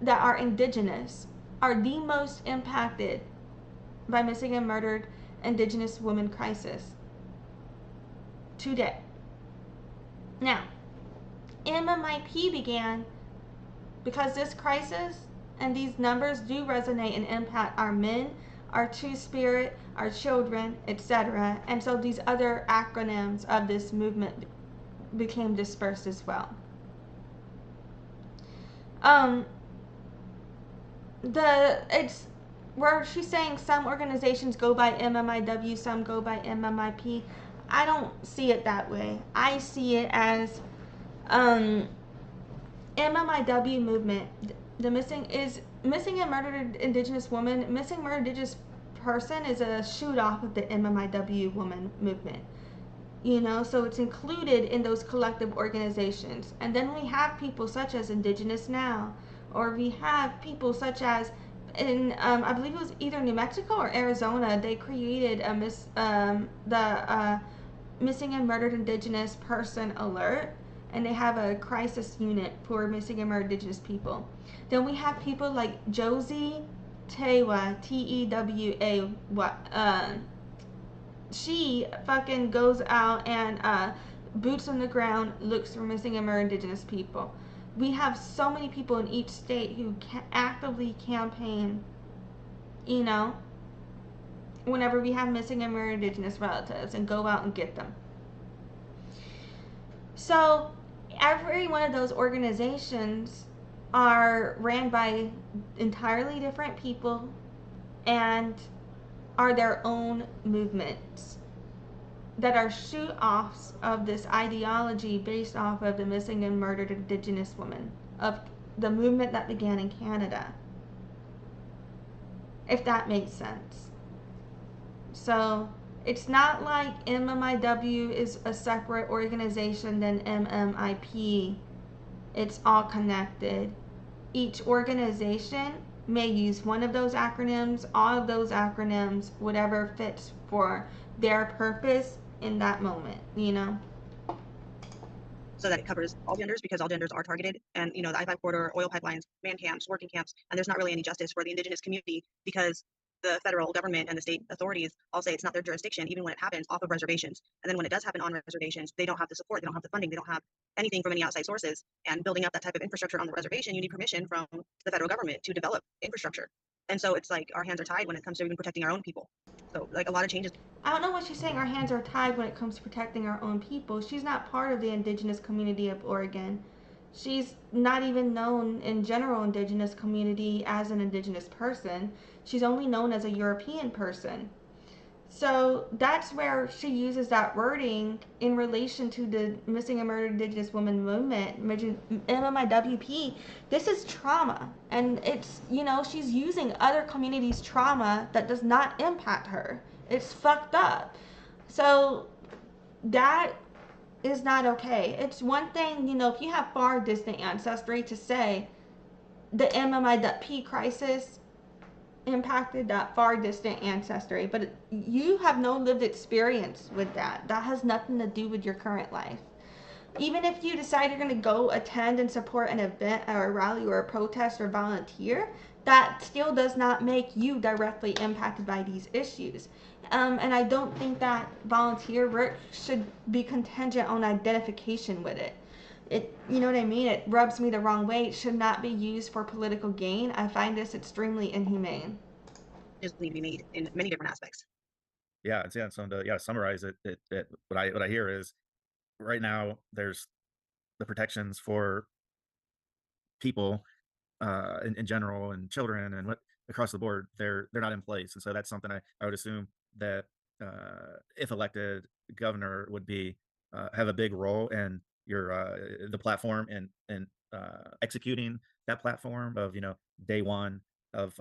that are indigenous, are the most impacted by missing and murdered indigenous women crisis today. Now, MMIP began because this crisis and these numbers do resonate and impact our men, our two-spirit, our children, etc. And so these other acronyms of this movement became dispersed as well. It's where she's saying some organizations go by MMIW, some go by MMIP. I don't see it that way. I see it as MMIW movement. The missing and murdered indigenous woman. Missing murdered indigenous person is a shoot off of the MMIW woman movement. So it's included in those collective organizations. And then we have people such as Indigenous Now, or we have people such as in I believe it was either New Mexico or Arizona. They created the missing and murdered indigenous person alert, and they have a crisis unit for missing and murdered indigenous people. Then we have people like Josie Tewa, Tewa. She fucking goes out and boots on the ground, looks for missing and murdered indigenous people. We have so many people in each state who actively campaign, whenever we have missing and murdered indigenous relatives, and go out and get them. So every one of those organizations are ran by entirely different people and are their own movements that are shoot-offs of this ideology based off of the missing and murdered indigenous women, of the movement that began in Canada, if that makes sense. So it's not like MMIW is a separate organization than MMIP. It's all connected. Each organization may use one of those acronyms, all of those acronyms, whatever fits for their purpose in that moment, So that it covers all genders, because all genders are targeted. And, the I-5 corridor, oil pipelines, man camps, working camps, and there's not really any justice for the indigenous community, because the federal government and the state authorities all say it's not their jurisdiction, even when it happens off of reservations. And then when it does happen on reservations, they don't have the support, they don't have the funding, they don't have anything from any outside sources. And building up that type of infrastructure on the reservation, you need permission from the federal government to develop infrastructure. And so it's like our hands are tied when it comes to even protecting our own people. So like a lot of changes. I don't know what she's saying. Our hands are tied when it comes to protecting our own people. She's not part of the indigenous community of Oregon. She's not even known in general indigenous community as an indigenous person. She's only known as a European person. So that's where she uses that wording in relation to the Missing and Murdered Indigenous Women movement, MMIWP. This is trauma. And it's, she's using other communities' trauma that does not impact her. It's fucked up. So that is not okay. It's one thing, if you have far distant ancestry, to say the MMIWP crisis impacted that far distant ancestry, but you have no lived experience with that. That has nothing to do with your current life. Even if you decide you're going to go attend and support an event or a rally or a protest or volunteer, that still does not make you directly impacted by these issues. And I don't think that volunteer work should be contingent on identification with it. You know what I mean? It rubs me the wrong way. It should not be used for political gain. I find this extremely inhumane. Just need to be made in many different aspects. Yeah, so to summarize it, what I hear is right now there's the protections for people in general and children and what across the board they're not in place, and so that's something I would assume that if elected, governor would be have a big role in your the platform and executing that platform of day one of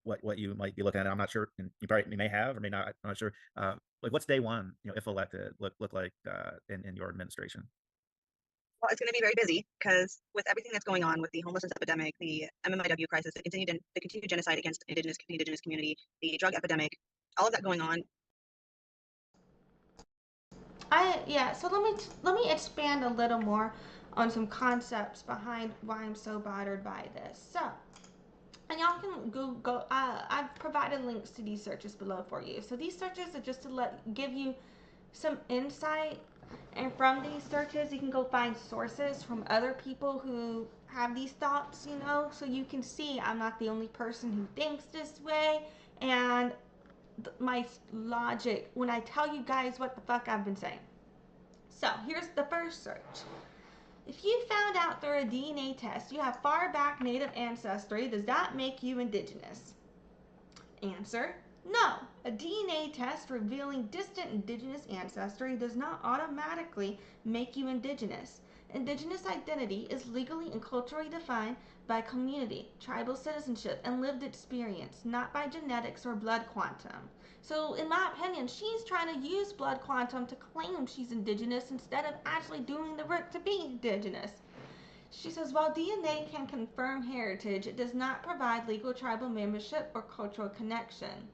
what you might be looking at. I'm not sure, and you may have or may not. I'm not sure. Like what's day one, if elected, look like in your administration? Well, it's going to be very busy because with everything that's going on with the homelessness epidemic, the MMIW crisis, the continued genocide against the indigenous community, the drug epidemic, all of that going on. So let me expand a little more on some concepts behind why I'm so bothered by this. So, and y'all can Google. I've provided links to these searches below for you. So these searches are just to give you some insight, and from these searches you can go find sources from other people who have these thoughts, so you can see I'm not the only person who thinks this way, and my logic when I tell you guys what the fuck I've been saying. So here's the first search. If you found out through a DNA test you have far back native ancestry, does that make you indigenous? Answer: no. A DNA test revealing distant indigenous ancestry does not automatically make you indigenous. Indigenous identity is legally and culturally defined by community, tribal citizenship, and lived experience, not by genetics or blood quantum. So, in my opinion, she's trying to use blood quantum to claim she's indigenous instead of actually doing the work to be indigenous. She says, while DNA can confirm heritage, it does not provide legal tribal membership or cultural connection.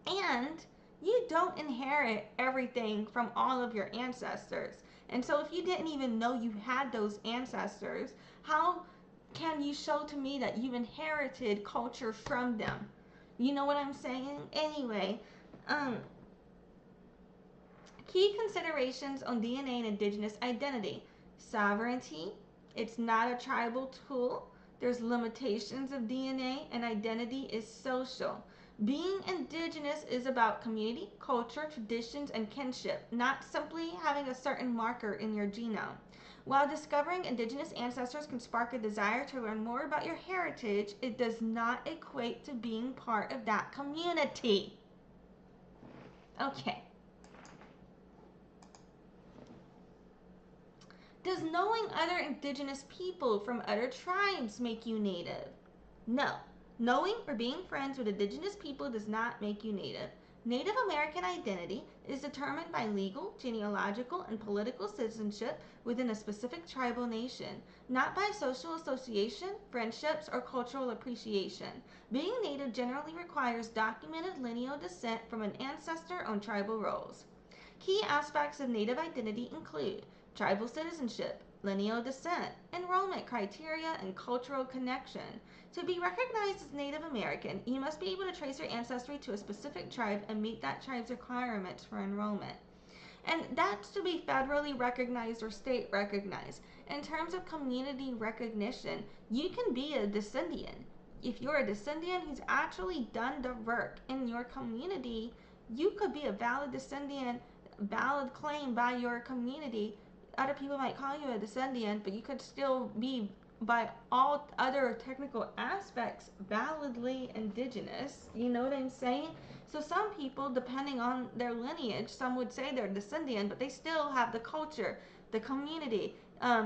And you don't inherit everything from all of your ancestors. And so if you didn't even know you had those ancestors, how can you show to me that you inherited culture from them? You know what I'm saying? Anyway, key considerations on DNA and indigenous identity: sovereignty. It's not a tribal tool. There's limitations of DNA, and identity is social. Being indigenous is about community, culture, traditions, and kinship, not simply having a certain marker in your genome. While discovering indigenous ancestors can spark a desire to learn more about your heritage, it does not equate to being part of that community. Okay. Does knowing other indigenous people from other tribes make you native? No. Knowing or being friends with indigenous people does not make you native. Native American identity is determined by legal, genealogical, and political citizenship within a specific tribal nation, not by social association, friendships, or cultural appreciation. Being native generally requires documented lineal descent from an ancestor on tribal roles. Key aspects of native identity include tribal citizenship, lineal descent, enrollment criteria, and cultural connection. To be recognized as Native American, you must be able to trace your ancestry to a specific tribe and meet that tribe's requirements for enrollment. And that's to be federally recognized or state recognized. In terms of community recognition, you can be a descendant. If you're a descendant who's actually done the work in your community, you could be a valid descendant, valid claim by your community. Other people might call you a descendant, but you could still be, by all other technical aspects, validly indigenous. You know what I'm saying? So some people, depending on their lineage, some would say they're descendant, but they still have the culture, the community.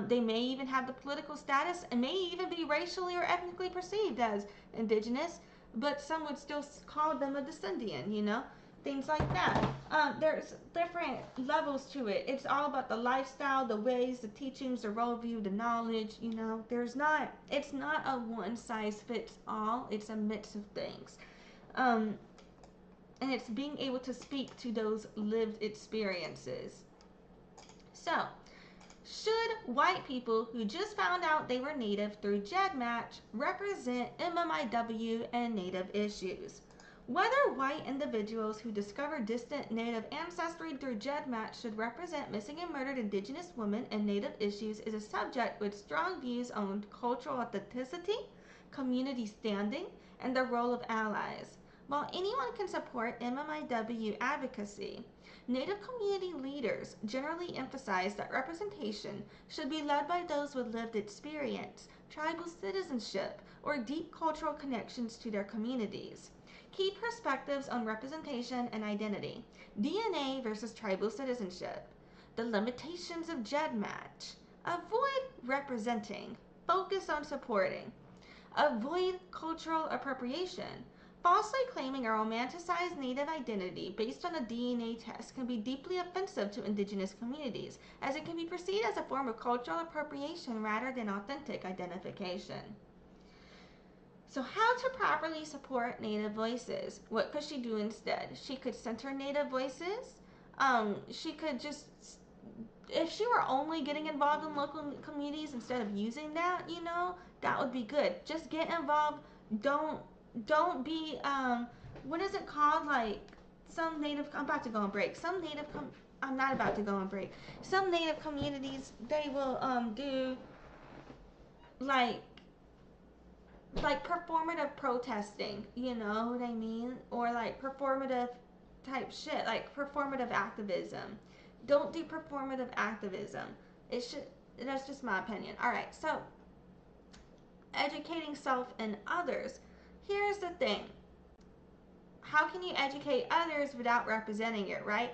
They may even have the political status and may even be racially or ethnically perceived as indigenous, but some would still call them a descendant, you know? Things like that. There's different levels to it. It's all about the lifestyle, the ways, the teachings, the worldview, the knowledge, you know? It's not a one size fits all, it's a mix of things. And it's being able to speak to those lived experiences. So, should white people who just found out they were Native through GEDmatch represent MMIW and Native issues? Whether white individuals who discover distant Native ancestry through GEDmatch should represent missing and murdered Indigenous women and Native issues is a subject with strong views on cultural authenticity, community standing, and the role of allies. While anyone can support MMIW advocacy, Native community leaders generally emphasize that representation should be led by those with lived experience, tribal citizenship, or deep cultural connections to their communities. Key perspectives on representation and identity: DNA versus tribal citizenship, the limitations of GEDmatch, avoid representing, focus on supporting, avoid cultural appropriation. Falsely claiming a romanticized Native identity based on a DNA test can be deeply offensive to Indigenous communities, as it can be perceived as a form of cultural appropriation rather than authentic identification. So, how to properly support Native voices? What could she do instead? She could center Native voices. She could just, if she were only getting involved in local communities instead of using that, you know, that would be good. Just get involved. Don't be what is it called, like some Native, I'm about to go on break, I'm not about to go on break, some Native communities, they will do like performative protesting, you know what I mean, or like performative type shit, like performative activism. Don't do performative activism. It should, that's just my opinion. All right, so educating self and others. Here's the thing. How can you educate others without representing it, right?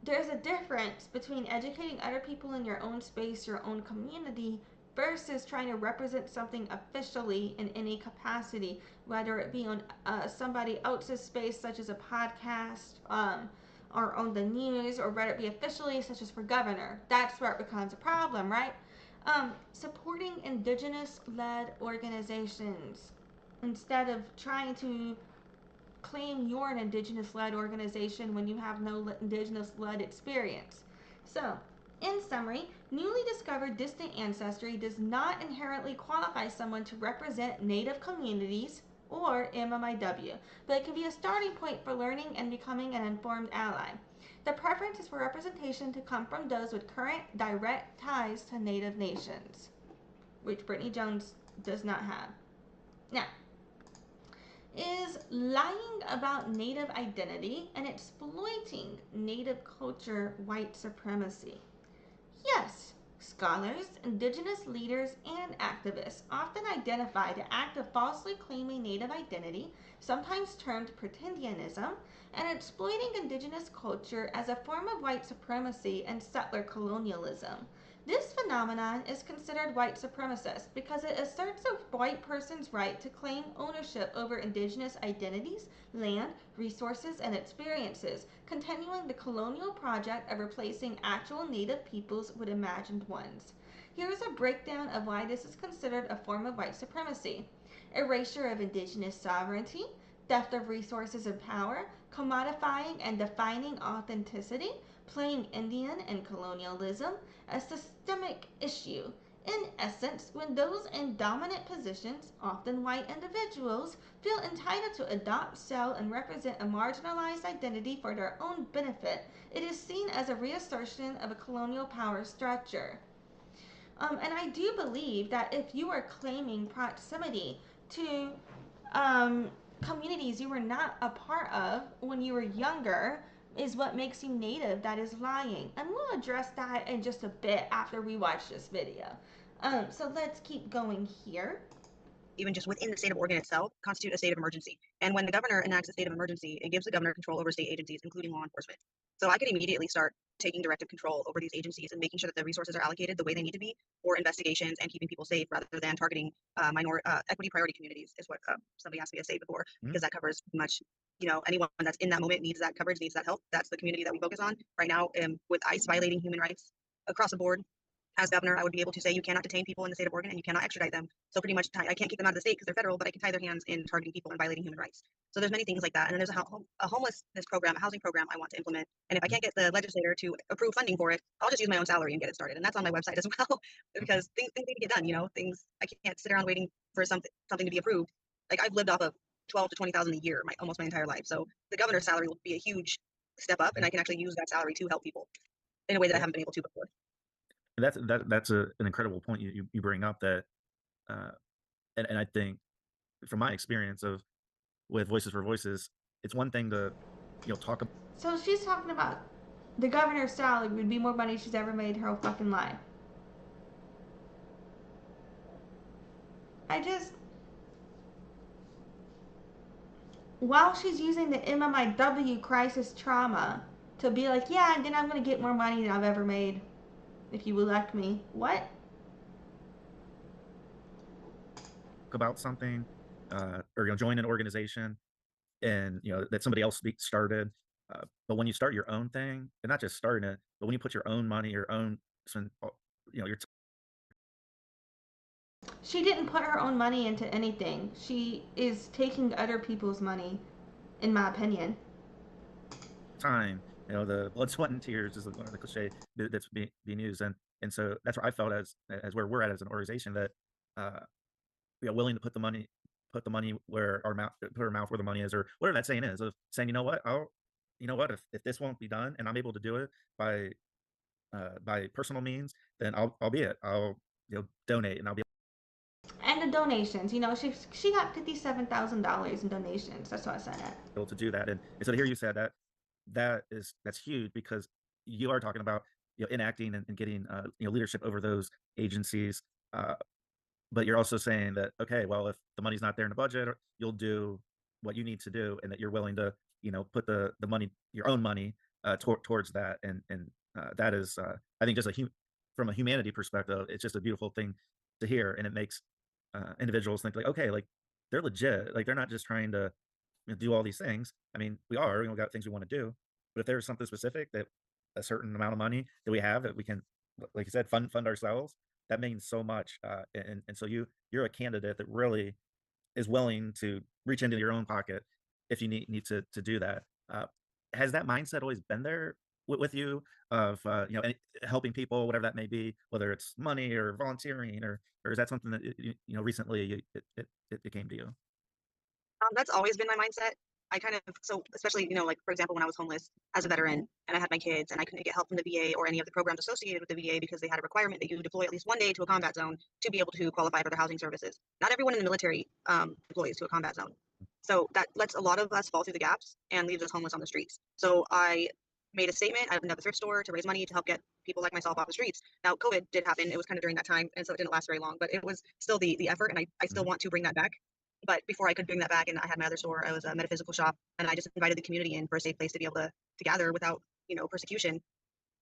There's a difference between educating other people in your own space, your own community, versus trying to represent something officially in any capacity, whether it be on somebody else's space, such as a podcast, or on the news, or whether it be officially, such as for governor. That's where it becomes a problem, right? Supporting Indigenous-led organizations instead of trying to claim you're an Indigenous-led organization when you have no Indigenous-led experience. So, in summary, newly discovered distant ancestry does not inherently qualify someone to represent Native communities or MMIW, but it can be a starting point for learning and becoming an informed ally. The preference is for representation to come from those with current direct ties to Native nations, which Brittany Jones does not have. Now, is lying about Native identity and exploiting Native culture white supremacy? Yes, scholars, Indigenous leaders, and activists often identify the act of falsely claiming Native identity, sometimes termed pretendianism, and exploiting Indigenous culture as a form of white supremacy and settler colonialism. This phenomenon is considered white supremacist because it asserts a white person's right to claim ownership over Indigenous identities, land, resources, and experiences, continuing the colonial project of replacing actual Native peoples with imagined ones. Here's a breakdown of why this is considered a form of white supremacy: erasure of Indigenous sovereignty, theft of resources and power, commodifying and defining authenticity, playing Indian and colonialism, a systemic issue. In essence, when those in dominant positions, often white individuals, feel entitled to adopt, sell, and represent a marginalized identity for their own benefit, it is seen as a reassertion of a colonial power structure. And I do believe that if you are claiming proximity to communities you were not a part of when you were younger is what makes you native. That is lying. And we'll address that in just a bit after we watch this video. So let's keep going here. Even just within the state of Oregon itself, constitute a state of emergency. And when the governor enacts a state of emergency, it gives the governor control over state agencies, including law enforcement. So I could immediately start taking directive control over these agencies and making sure that the resources are allocated the way they need to be for investigations and keeping people safe, rather than targeting equity priority communities, is what somebody asked me to say before, because that covers much, anyone that's in that moment needs that coverage, needs that help. That's the community that we focus on right now. With ICE violating human rights across the board, as governor, I would be able to say you cannot detain people in the state of Oregon and you cannot extradite them. So pretty much I can't keep them out of the state because they're federal, but I can tie their hands in targeting people and violating human rights. So there's many things like that. And then there's a homelessness program, a housing program I want to implement. And if I can't get the legislator to approve funding for it, I'll just use my own salary and get it started. And that's on my website as well, because things need to get done. Things I can't sit around waiting for something to be approved. Like I've lived off of 12 to 20,000 a year almost my entire life. So the governor's salary will be a huge step up, and I can actually use that salary to help people in a way that I haven't been able to before. That's an incredible point you bring up, that and I think from my experience with Voices for Voices, it's one thing to talk about. So she's talking about the governor's salary would be more money she's ever made in her whole fucking life. While she's using the MMIW crisis trauma to be like, yeah, and then I'm going to get more money than I've ever made if you elect me. What? About something, or join an organization, and that somebody else started. But when you start your own thing, and not just starting it, but when you put your own money, your own, your she didn't put her own money into anything. She is taking other people's money, in my opinion. Time, the blood, sweat, and tears is one of the cliche that's being used, and so that's where I felt as where we're at as an organization, that willing to put the money where our mouth, put our mouth where the money is, or whatever that saying is, of saying, if this won't be done and I'm able to do it by personal means, then I'll be it. I'll donate, and I'll be. And the donations, she got $57,000 in donations. That's what I said at. Able to do that, and so to hear you said that's huge, because you are talking about enacting and getting leadership over those agencies, but you're also saying that, okay, well, if the money's not there in the budget, you'll do what you need to do, and that you're willing to put the money, your own money, towards that, and that is, I think, just from a humanity perspective, it's just a beautiful thing to hear, and it makes individuals think like, okay, like they're legit, like they're not just trying to do all these things. I mean, we got things we want to do, but if there's something specific, that a certain amount of money that we have that we can, like you said, fund ourselves, that means so much. And so you're a candidate that really is willing to reach into your own pocket if you need to do that. Has that mindset always been there with you, of helping people, whatever that may be, whether it's money or volunteering, or is that something that recently it came to you? That's always been my mindset. So especially, like for example, when I was homeless as a veteran and I had my kids and I couldn't get help from the VA or any of the programs associated with the VA, because they had a requirement that you deploy at least one day to a combat zone to be able to qualify for their housing services. Not everyone in the military deploys to a combat zone. So that lets a lot of us fall through the gaps and leaves us homeless on the streets. So I made a statement. I opened up a thrift store to raise money to help get people like myself off the streets. Now, COVID did happen. It was kind of during that time, and so it didn't last very long, but it was still the effort, and I still want to bring that back. But before I could bring that back, and I had my other store, I was a metaphysical shop, and I just invited the community in for a safe place to be able to gather without, persecution.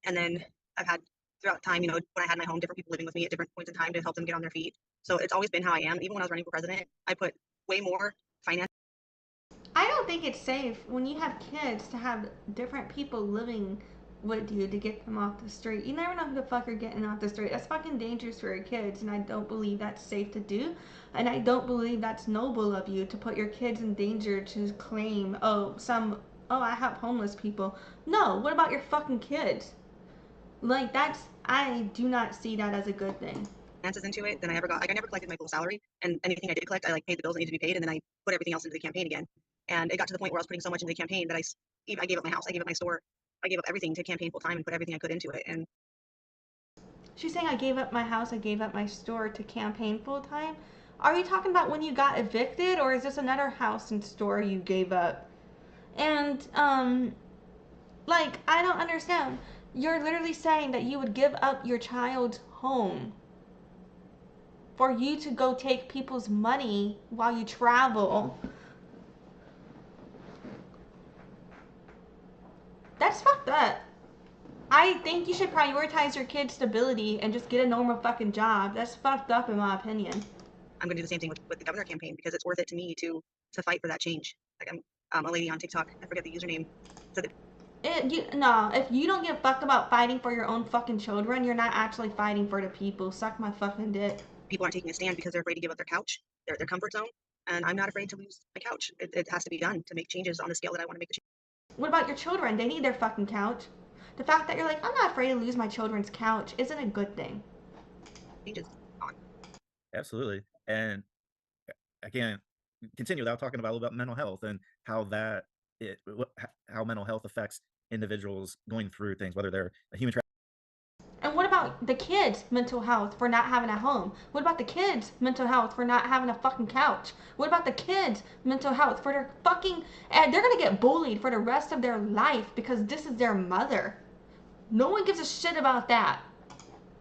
And then I've had throughout time, when I had my home, different people living with me at different points in time to help them get on their feet. So it's always been how I am. Even when I was running for president, I put way more finance. I don't think it's safe when you have kids to have different people living with you to get them off the street. You never know who the fuck are getting off the street. That's fucking dangerous for your kids, and I don't believe that's safe to do. And I don't believe that's noble of you to put your kids in danger to claim, I have homeless people. No, what about your fucking kids? Like, I do not see that as a good thing. Finances into it than I ever got. Like I never collected my full salary, and anything I did collect, I paid the bills that needed to be paid, and then I put everything else into the campaign again. And it got to the point where I was putting so much into the campaign that I gave up my house, I gave up my store, I gave up everything to campaign full time and put everything I could into it. And She's saying I gave up my house, I gave up my store to campaign full time. Are you talking about when you got evicted, or is this another house and store you gave up? And like, I don't understand. You're literally saying that you would give up your child's home for you to go take people's money while you travel. That's fucked up. I think you should prioritize your kid's stability and just get a normal fucking job. That's fucked up in my opinion. I'm gonna do the same thing with the governor campaign because it's worth it to me to fight for that change. Like I'm a lady on TikTok, I forget the username. So No, if you don't give a fuck about fighting for your own fucking children, you're not actually fighting for the people. Suck my fucking dick. people aren't taking a stand because they're afraid to give up their couch, their comfort zone, and I'm not afraid to lose my couch. It has to be done to make changes on the scale that I want to make the change. What about your children? They need their fucking couch. The fact that you're like, I'm not afraid to lose my children's couch isn't a good thing. Changes on. Absolutely. And I can't continue without talking about a little about mental health and how how mental health affects individuals going through things, whether they're a human. And what about the kids' mental health for not having a home? What about the kids' mental health for not having a fucking couch? What about the kids' mental health for their fucking... they're gonna get bullied for the rest of their life because this is their mother. No one gives a shit about that.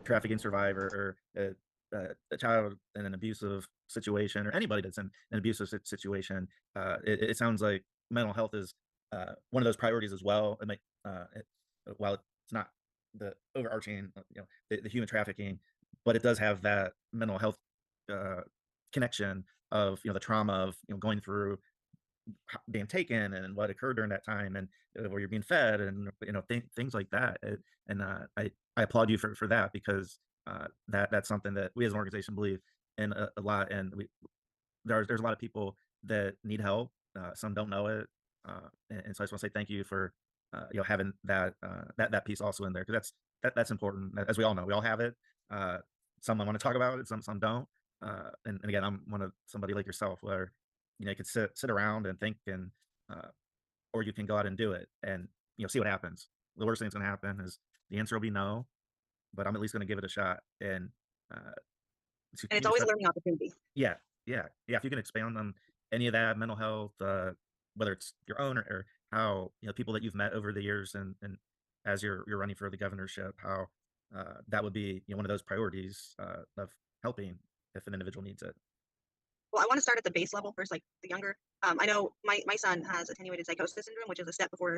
Trafficking survivor or a child in an abusive situation, or anybody that's in an abusive situation, it sounds like mental health is one of those priorities as well. While it's not the overarching, the human trafficking, but it does have that mental health connection of the trauma of going through being taken and what occurred during that time, and where you're being fed, and things like that. I applaud you for that, because that's something that we as an organization believe in a lot, and there's a lot of people that need help. Some don't know it, and so I just want to say thank you for having that piece also in there, because that's important. As we all know, we all have it. Some want to talk about it, some don't. And again, I'm somebody like yourself, where you can sit around and think, and or you can go out and do it, and see what happens. The worst thing that's going to happen is the answer will be no, but I'm at least going to give it a shot. And And it's always a learning opportunity. Yeah, yeah, yeah. If you can expand on any of that mental health, whether it's your own, or how people that you've met over the years, and as you're running for the governorship, how that would be one of those priorities of helping if an individual needs it. Well, I want to start at the base level first, like the younger. I know my son has attenuated psychosis syndrome, which is a step before.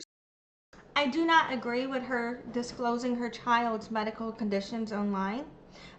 I do not agree with her disclosing her child's medical conditions online.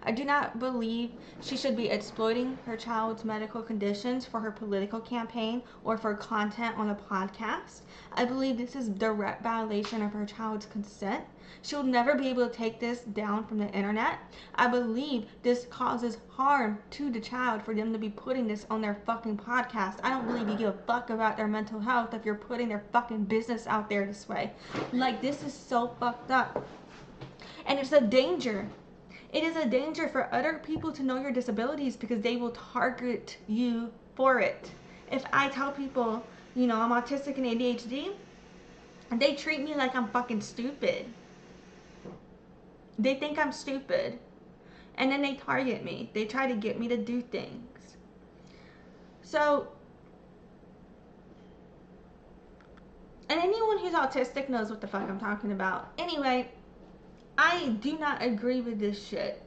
I do not believe she should be exploiting her child's medical conditions for her political campaign or for content on a podcast. I believe this is direct violation of her child's consent. She'll never be able to take this down from the internet. I believe this causes harm to the child for them to be putting this on their fucking podcast. I don't believe you give a fuck about their mental health if you're putting their fucking business out there this way. Like, this is so fucked up. And it's a danger. It is a danger for other people to know your disabilities, because they will target you for it. If I tell people, I'm autistic and ADHD, they treat me like I'm fucking stupid. They think I'm stupid. And then they target me. They try to get me to do things. So, and anyone who's autistic knows what the fuck I'm talking about. Anyway, I do not agree with this shit.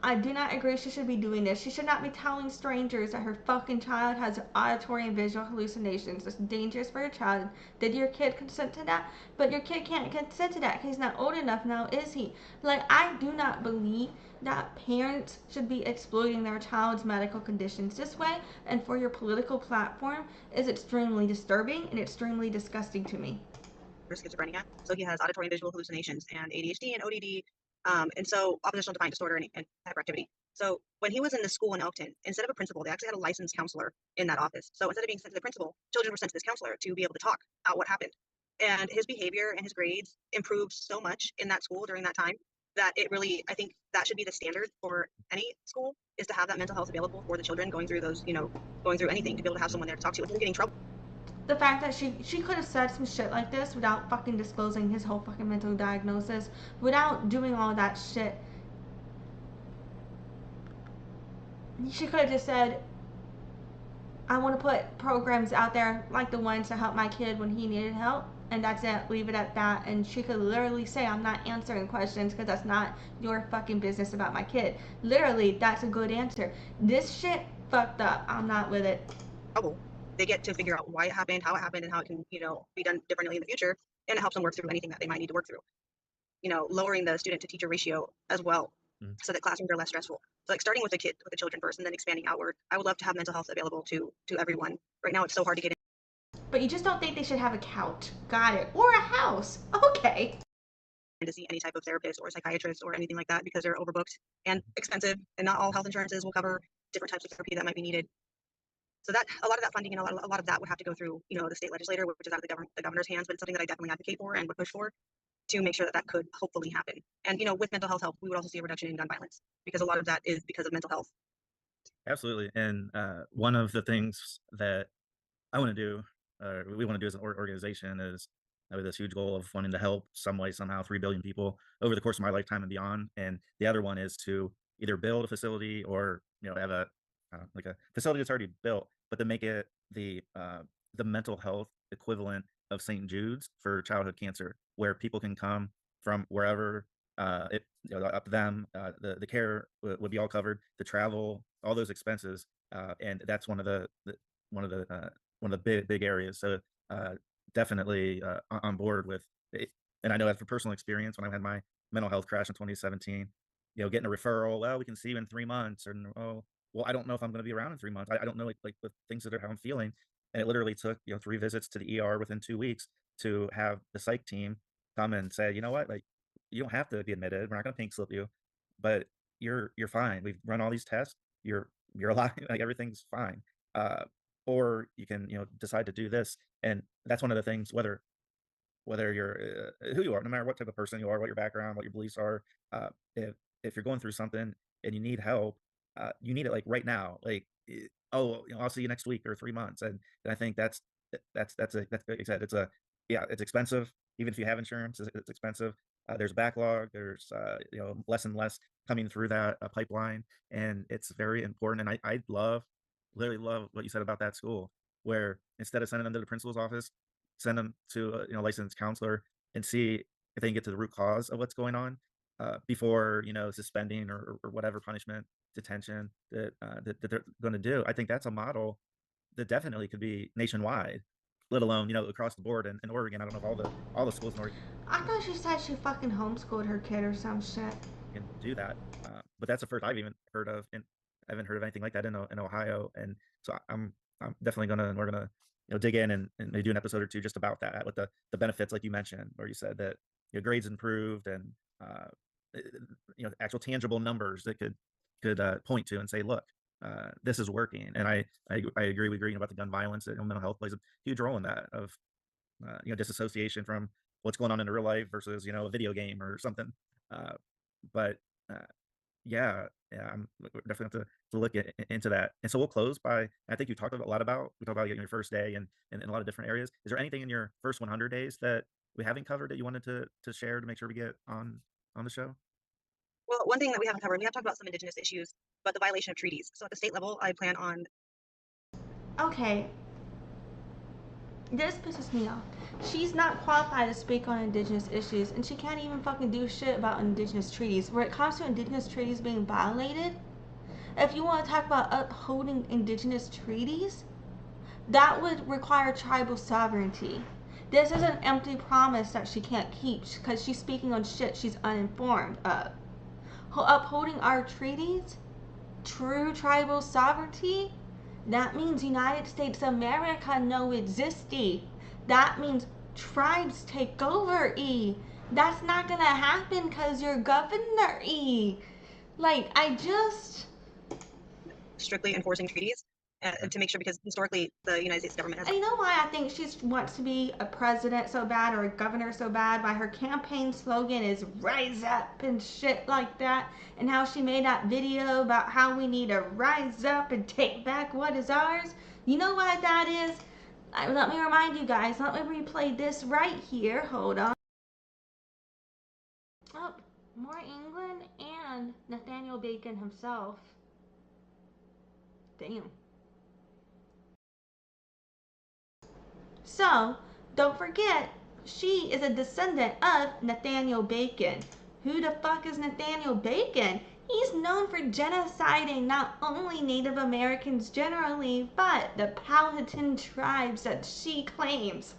I do not agree she should be doing this. She should not be telling strangers that her fucking child has auditory and visual hallucinations. It's dangerous for your child. Did your kid consent to that? But your kid can't consent to that because he's not old enough now, is he? Like, I do not believe that parents should be exploiting their child's medical conditions this way, and for your political platform is extremely disturbing and extremely disgusting to me. Schizophrenia, so he has auditory and visual hallucinations and ADHD and ODD, and so oppositional defiant disorder and hyperactivity. So when he was in the school in Elkton, instead of a principal, they actually had a licensed counselor in that office. So instead of being sent to the principal, children were sent to this counselor to be able to talk out what happened. And his behavior and his grades improved so much in that school during that time that it really, I think that should be the standard for any school, is to have that mental health available for the children going through those, going through anything, to be able to have someone there to talk to without getting in trouble. The fact that she could have said some shit like this without fucking disclosing his whole fucking mental diagnosis, without doing all that shit. She could have just said, I want to put programs out there like the ones to help my kid when he needed help, and that's it. Leave it at that. And she could literally say, I'm not answering questions because that's not your fucking business about my kid. Literally, that's a good answer. This shit fucked up. I'm not with it. They get to figure out why it happened, how it happened, and how it can, you know, be done differently in the future, and it helps them work through anything that they might need to work through. You know, lowering the student to teacher ratio as well, so that classrooms are less stressful. So like starting with the children first, and then expanding outward. I would love to have mental health available to everyone. Right now, it's so hard to get But you just don't think they should have a couch. Got it. Or a house. Okay. in to see any type of therapist or psychiatrist or anything like that because they're overbooked and expensive, and not all health insurances will cover different types of therapy that might be needed. So that a lot of that funding and a lot of that would have to go through, you know, the state legislator, which is out of the governor's hands, but it's something that I definitely advocate for and would push for to make sure that that could hopefully happen. And, you know, with mental health help, we would also see a reduction in gun violence because a lot of that is because of mental health. Absolutely. And one of the things that I want to do, we want to do as an organization is with this huge goal of wanting to help some way, somehow 3 billion people over the course of my lifetime and beyond. And the other one is to either build a facility or, you know, have a like a facility that's already built, but to make it the mental health equivalent of St. Jude's for childhood cancer, where people can come from wherever it, you know, up to them. The care would be all covered, the travel, all those expenses, and that's one of the one of the big areas. So definitely on board with it. And I know that for personal experience, when I had my mental health crash in 2017, you know, getting a referral, well, we can see you in 3 months, and oh, well, I don't know if I'm going to be around in 3 months. I don't know like the things that are how I'm feeling, and it literally took, you know, 3 visits to the ER within 2 weeks to have the psych team come and say, you know what, like you don't have to be admitted. We're not going to pink slip you, but you're fine. We've run all these tests. You're alive. Like everything's fine. Uh, or you can, you know, decide to do this, and that's one of the things, whether you're who you are, no matter what type of person you are, what your background, what your beliefs are, uh, if you're going through something and you need help, you need it like right now. Like, oh, you know, I'll see you next week or 3 months, and I think that's like I said, it's a yeah, it's expensive. Even if you have insurance, it's expensive. There's a backlog. There's you know, less and less coming through that pipeline, and it's very important. And I literally love what you said about that school, where instead of sending them to the principal's office, send them to a, you know, licensed counselor and see if they can get to the root cause of what's going on before, you know, suspending or whatever punishment, detention that they're going to do. I think that's a model that definitely could be nationwide, let alone, you know, across the board in Oregon. I don't know if all the schools in Oregon I thought she said she fucking homeschooled her kid or some shit. can do that, but that's the first I've even heard of, and I haven't heard of anything like that in Ohio. And so I'm definitely gonna we're gonna, you know, dig in and maybe do an episode or two just about that with the benefits, like you mentioned, where you said that your grades improved, and uh, uh, you know, actual tangible numbers that could point to and say, look, this is working. And I agree with agreeing about the gun violence. That, you know, mental health plays a huge role in that, of you know, disassociation from what's going on in real life versus, you know, a video game or something. Uh, but uh, yeah, yeah, we're definitely have to look into that. And so we'll close by, I think you talked a lot about, we talked about your first day and in a lot of different areas. Is there anything in your first 100 days that we haven't covered that you wanted to share to make sure we get on the show? Well, one thing that we haven't covered, we have talked about some Indigenous issues, but the violation of treaties. So at the state level, I plan on. Okay, this pisses me off. She's not qualified to speak on Indigenous issues, and she can't even fucking do shit about Indigenous treaties. When it comes to Indigenous treaties being violated, if you want to talk about upholding Indigenous treaties, that would require tribal sovereignty. This is an empty promise that she can't keep because she's speaking on shit she's uninformed of. Upholding our treaties, true tribal sovereignty, that means United States of America no existy. That means tribes take over E. That's not gonna happen because you're governor E. Like, I just. Strictly enforcing treaties to make sure, because historically the United States government has. And you know why I think she wants to be a president so bad or a governor so bad? Why her campaign slogan is rise up and shit like that. And how she made that video about how we need to rise up and take back what is ours. You know why that is? Let me remind you guys. Let me replay this right here. Hold on. Oh, more England and Nathaniel Bacon himself. Damn. So, don't forget, she is a descendant of Nathaniel Bacon. Who the fuck is Nathaniel Bacon? He's known for genociding not only Native Americans generally, but the Powhatan tribes that she claims.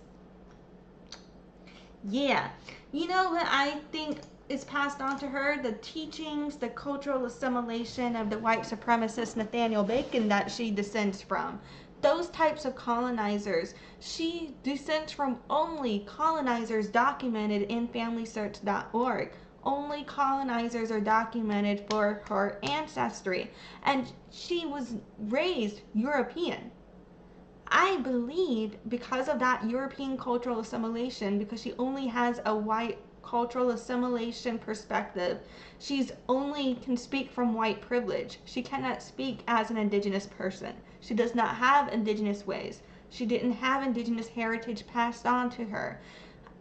Yeah. You know what I think is passed on to her? The teachings, the cultural assimilation of the white supremacist Nathaniel Bacon that she descends from. Those types of colonizers. She descends from only colonizers documented in FamilySearch.org. Only colonizers are documented for her ancestry. And she was raised European. I believe because of that European cultural assimilation, because she only has a white cultural assimilation perspective, she's only can speak from white privilege. She cannot speak as an indigenous person. She does not have indigenous ways. She didn't have indigenous heritage passed on to her.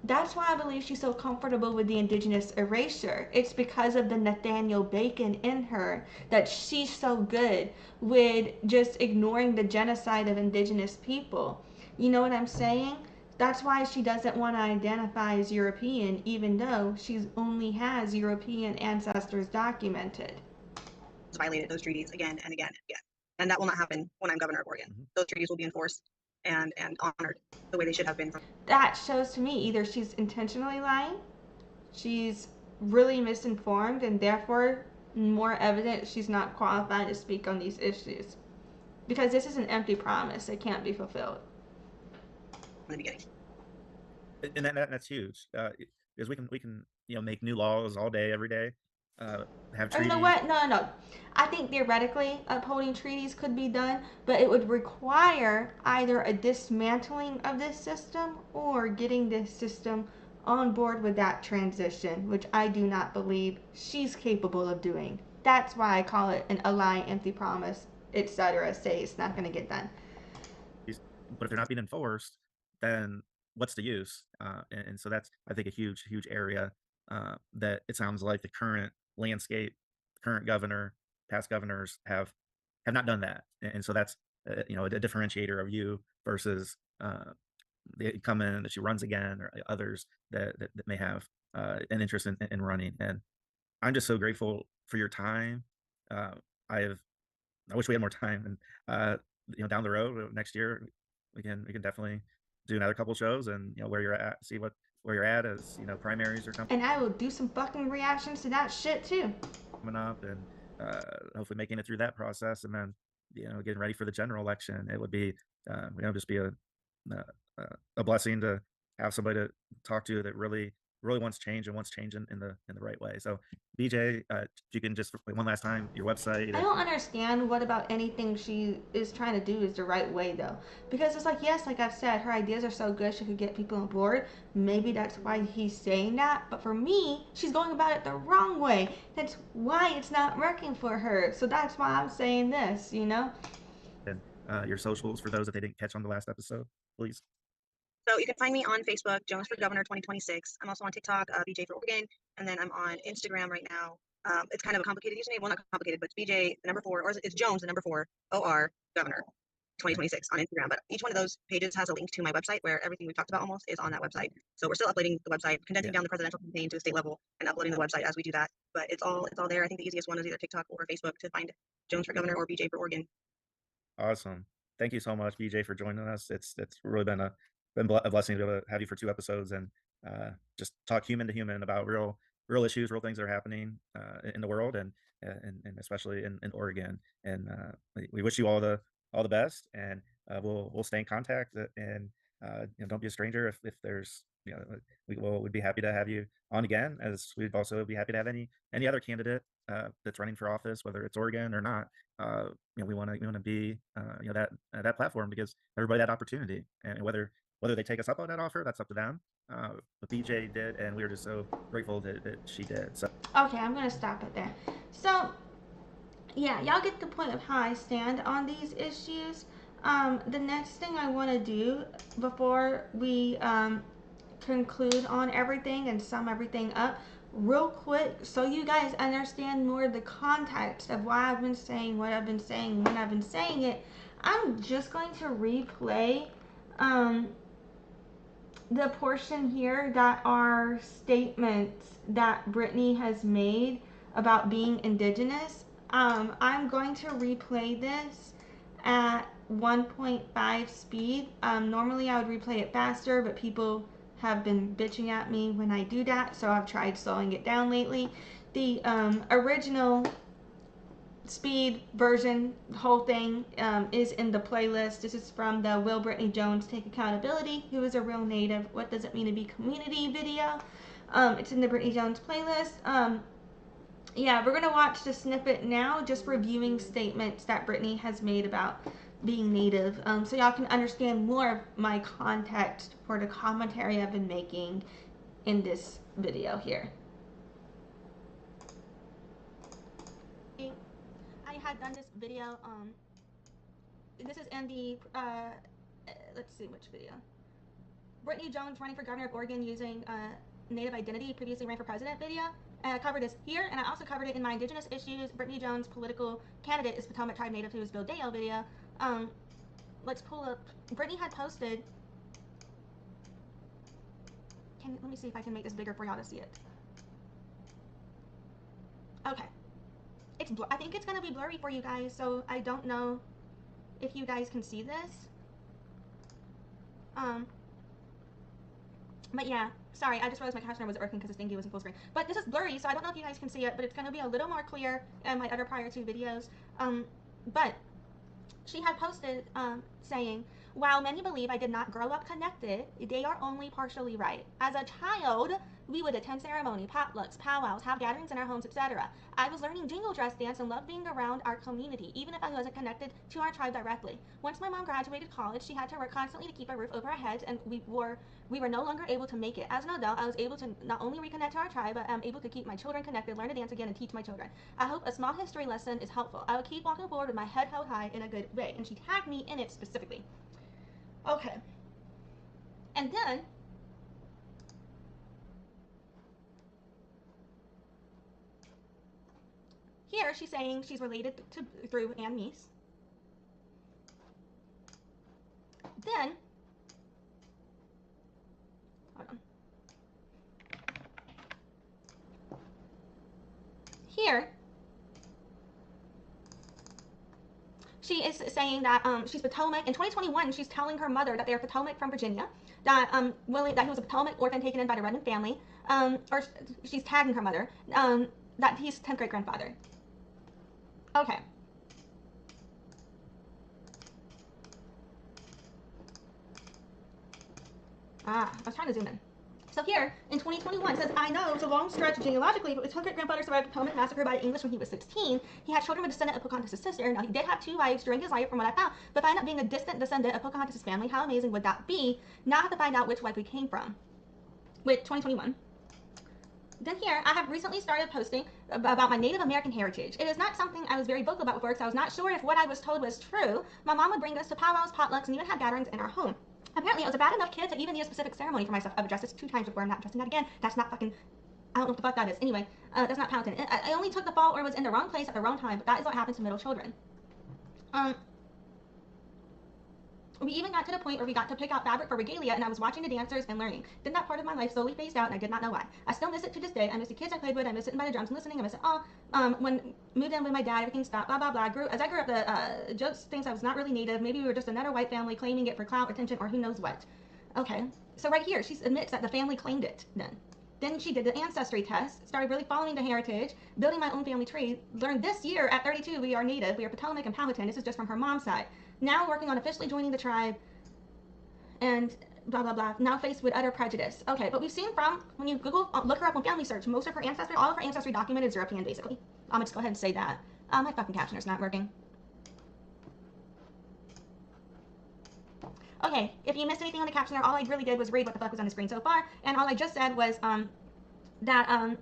That's why I believe she's so comfortable with the indigenous erasure. It's because of the Nathaniel Bacon in her that she's so good with just ignoring the genocide of indigenous people. You know what I'm saying? That's why she doesn't want to identify as European, even though she only has European ancestors documented. Violated those treaties again and again and again. And that will not happen when I'm governor of Oregon. Those treaties will be enforced and honored the way they should have been. That shows to me either she's intentionally lying, she's really misinformed, and therefore more evident she's not qualified to speak on these issues. Because this is an empty promise, it can't be fulfilled. In the beginning. And that's huge, because we can make new laws all day, every day, have treaties. Or you know what? No. I think theoretically upholding treaties could be done, but it would require either a dismantling of this system or getting this system on board with that transition, which I do not believe she's capable of doing. That's why I call it a lie, empty promise, etc. Say it's not going to get done. But if they're not being enforced, then what's the use? And so that's, I think, a huge area that it sounds like the current landscape, current governor, past governors have not done that. And so that's a differentiator of you versus the incumbent that she runs again, or others that may have an interest in running. And I'm just so grateful for your time. I wish we had more time, and down the road next year we can definitely do another couple shows, and where you're at, see where you're at as primaries or something. And I will do some fucking reactions to that shit too. Coming up, and hopefully making it through that process, and then getting ready for the general election. It would be just be a blessing to have somebody to talk to that really wants change and wants change in the right way. So BJ, you can just one last time your website. I don't understand what about anything she is trying to do is the right way though, because it's like, yes, like I've said, her ideas are so good she could get people on board. Maybe that's why he's saying that, but for me, she's going about it the wrong way. That's why it's not working for her. So that's why I'm saying this, And your socials for those that they didn't catch on the last episode, please. So you can find me on Facebook, Jones for Governor 2026. I'm also on TikTok, BJ for Oregon, and then I'm on Instagram right now. It's kind of a complicated username. Well, not complicated, but it's BJ the number 4, or it's Jones the number 4 OR Governor 2026 on Instagram. But each one of those pages has a link to my website where everything we've talked about almost is on that website. So we're still uploading the website, condensing down the presidential campaign to the state level, and uploading the website as we do that. But it's all there. I think the easiest one is either TikTok or Facebook to find Jones for Governor or BJ for Oregon. Awesome. Thank you so much, BJ, for joining us. It's really been a blessing to be able to have you for 2 episodes and just talk human to human about real issues, real things that are happening in the world, and especially in Oregon. And we wish you all the best, and we'll stay in contact, and don't be a stranger if there's we'd be happy to have you on again, as we'd also be happy to have any other candidate that's running for office, whether it's Oregon or not. We want to be that platform to give everybody that opportunity, and whether they take us up on that offer, that's up to them. But BJ did, and we were just so grateful that she did. So okay, I'm gonna stop it there. So yeah, y'all get the point of how I stand on these issues. The next thing I want to do before we conclude on everything and sum everything up real quick so you guys understand more of the context of why I've been saying what I've been saying when I've been saying it. I'm just going to replay the portion here that are statements that Brittany has made about being indigenous. I'm going to replay this at 1.5 speed. Normally I would replay it faster, but people have been bitching at me when I do that, so I've tried slowing it down lately. The original speed version, the whole thing, is in the playlist. This is from the Will Brittany Jones Take Accountability, Who is a Real Native, What Does It Mean to Be Community video. It's in the Brittany Jones playlist. Yeah, we're gonna watch the snippet now, just reviewing statements that Brittany has made about being Native, so y'all can understand more of my context for the commentary I've been making in this video here. I had done this video, this is in the, let's see which video. Brittany Jones running for governor of Oregon using Native identity, previously ran for president video. And I covered this here, and I also covered it in my Indigenous Issues, Brittany Jones political candidate is Patawomeck Tribe Native, who is Bill Deyo video. Let's pull up, Brittany had posted, let me see if I can make this bigger for y'all to see it. Okay. I think it's gonna be blurry for you guys, so I don't know if you guys can see this. But yeah, sorry, I just realized my captioner wasn't working because this thingy was in full screen. But this is blurry, so I don't know if you guys can see it, but it's gonna be a little more clear in my other prior two videos. But she had posted saying, while many believe I did not grow up connected, they are only partially right. As a child, we would attend ceremony, potlucks, powwows, have gatherings in our homes, etc. I was learning jingle dress dance and loved being around our community, even if I wasn't connected to our tribe directly. Once my mom graduated college, she had to work constantly to keep a roof over our heads, and we were no longer able to make it. As an adult, I was able to not only reconnect to our tribe, but I'm able to keep my children connected, learn to dance again, and teach my children. I hope a small history lesson is helpful. I will keep walking forward with my head held high in a good way. And she tagged me in it specifically. Okay. And then here she's saying she's related to through Ann Meese. Then hold on. Here she is saying that she's Patawomeck. In 2021, she's telling her mother that they're Patawomeck from Virginia, that that he was a Patawomeck orphan taken in by the Redmond family, or she's tagging her mother, that he's 10th great grandfather. Okay. I was trying to zoom in. So here, in 2021, it says, I know it's a long stretch genealogically, but his 10th great grandfather survived the Patawomeck massacre by the English when he was 16. He had children with a descendant of Pocahontas' sister. Now, he did have 2 wives during his life, from what I found, but if I end up being a distant descendant of Pocahontas' family, how amazing would that be? Now I have to find out which wife we came from. With 2021. Then here, I have recently started posting about my Native American heritage. It is not something I was very vocal about before because I was not sure if what I was told was true. My mom would bring us to powwows, potlucks, and even have gatherings in our home. Apparently, I was a bad enough kid to even need a specific ceremony for myself. I've addressed this 2 times before. I'm not addressing that again. That's not fucking, I don't know what the fuck that is. Anyway, that's not Powhatan. I only took the fall or was in the wrong place at the wrong time, but that is what happens to middle children. We even got to the point where we got to pick out fabric for regalia, and I was watching the dancers and learning. Then that part of my life slowly phased out, and I did not know why. I still miss it to this day. I miss the kids I played with. I miss sitting by the drums and listening. I miss it all. When moved in with my dad, everything stopped. Blah blah blah. As I grew up, the jokes, things I was not really Native. Maybe we were just another white family claiming it for clout, attention, or who knows what. Okay, so right here, she admits that the family claimed it. Then she did the ancestry test, started really following the heritage, building my own family tree. Learned this year at 32 we are Native. We are Patawomeck and Powhatan. This is just from her mom's side. Now working on officially joining the tribe. And blah blah blah, now faced with utter prejudice. Okay, but we've seen from, when you Google, look her up on family search, most of her ancestry, all of her ancestry documented is European basically. I'm gonna just go ahead and say that. My fucking captioner's not working. Okay, if you missed anything on the captioner, all I really did was read what the fuck was on the screen so far, and all I just said was, that,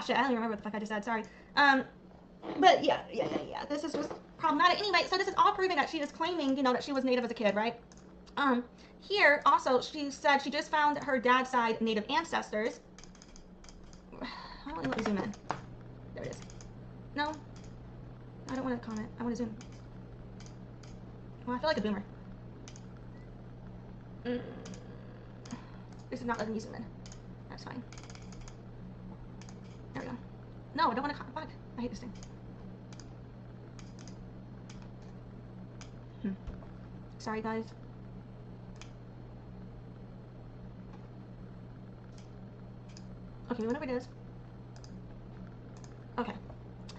shit, I don't even remember what the fuck I just said, sorry. But yeah, this was problematic. Anyway, so this is all proving that she is claiming, you know, that she was Native as a kid, right? here, also, she said she just found her dad's side Native ancestors. How do I let me zoom in? There it is. No, I don't want to comment. I want to zoom. Well, I feel like a boomer. This is not letting me zoom in. That's fine. There we go. No, I don't want to comment. Fuck. I hate this thing. Sorry, guys. Okay, whatever it is. Okay.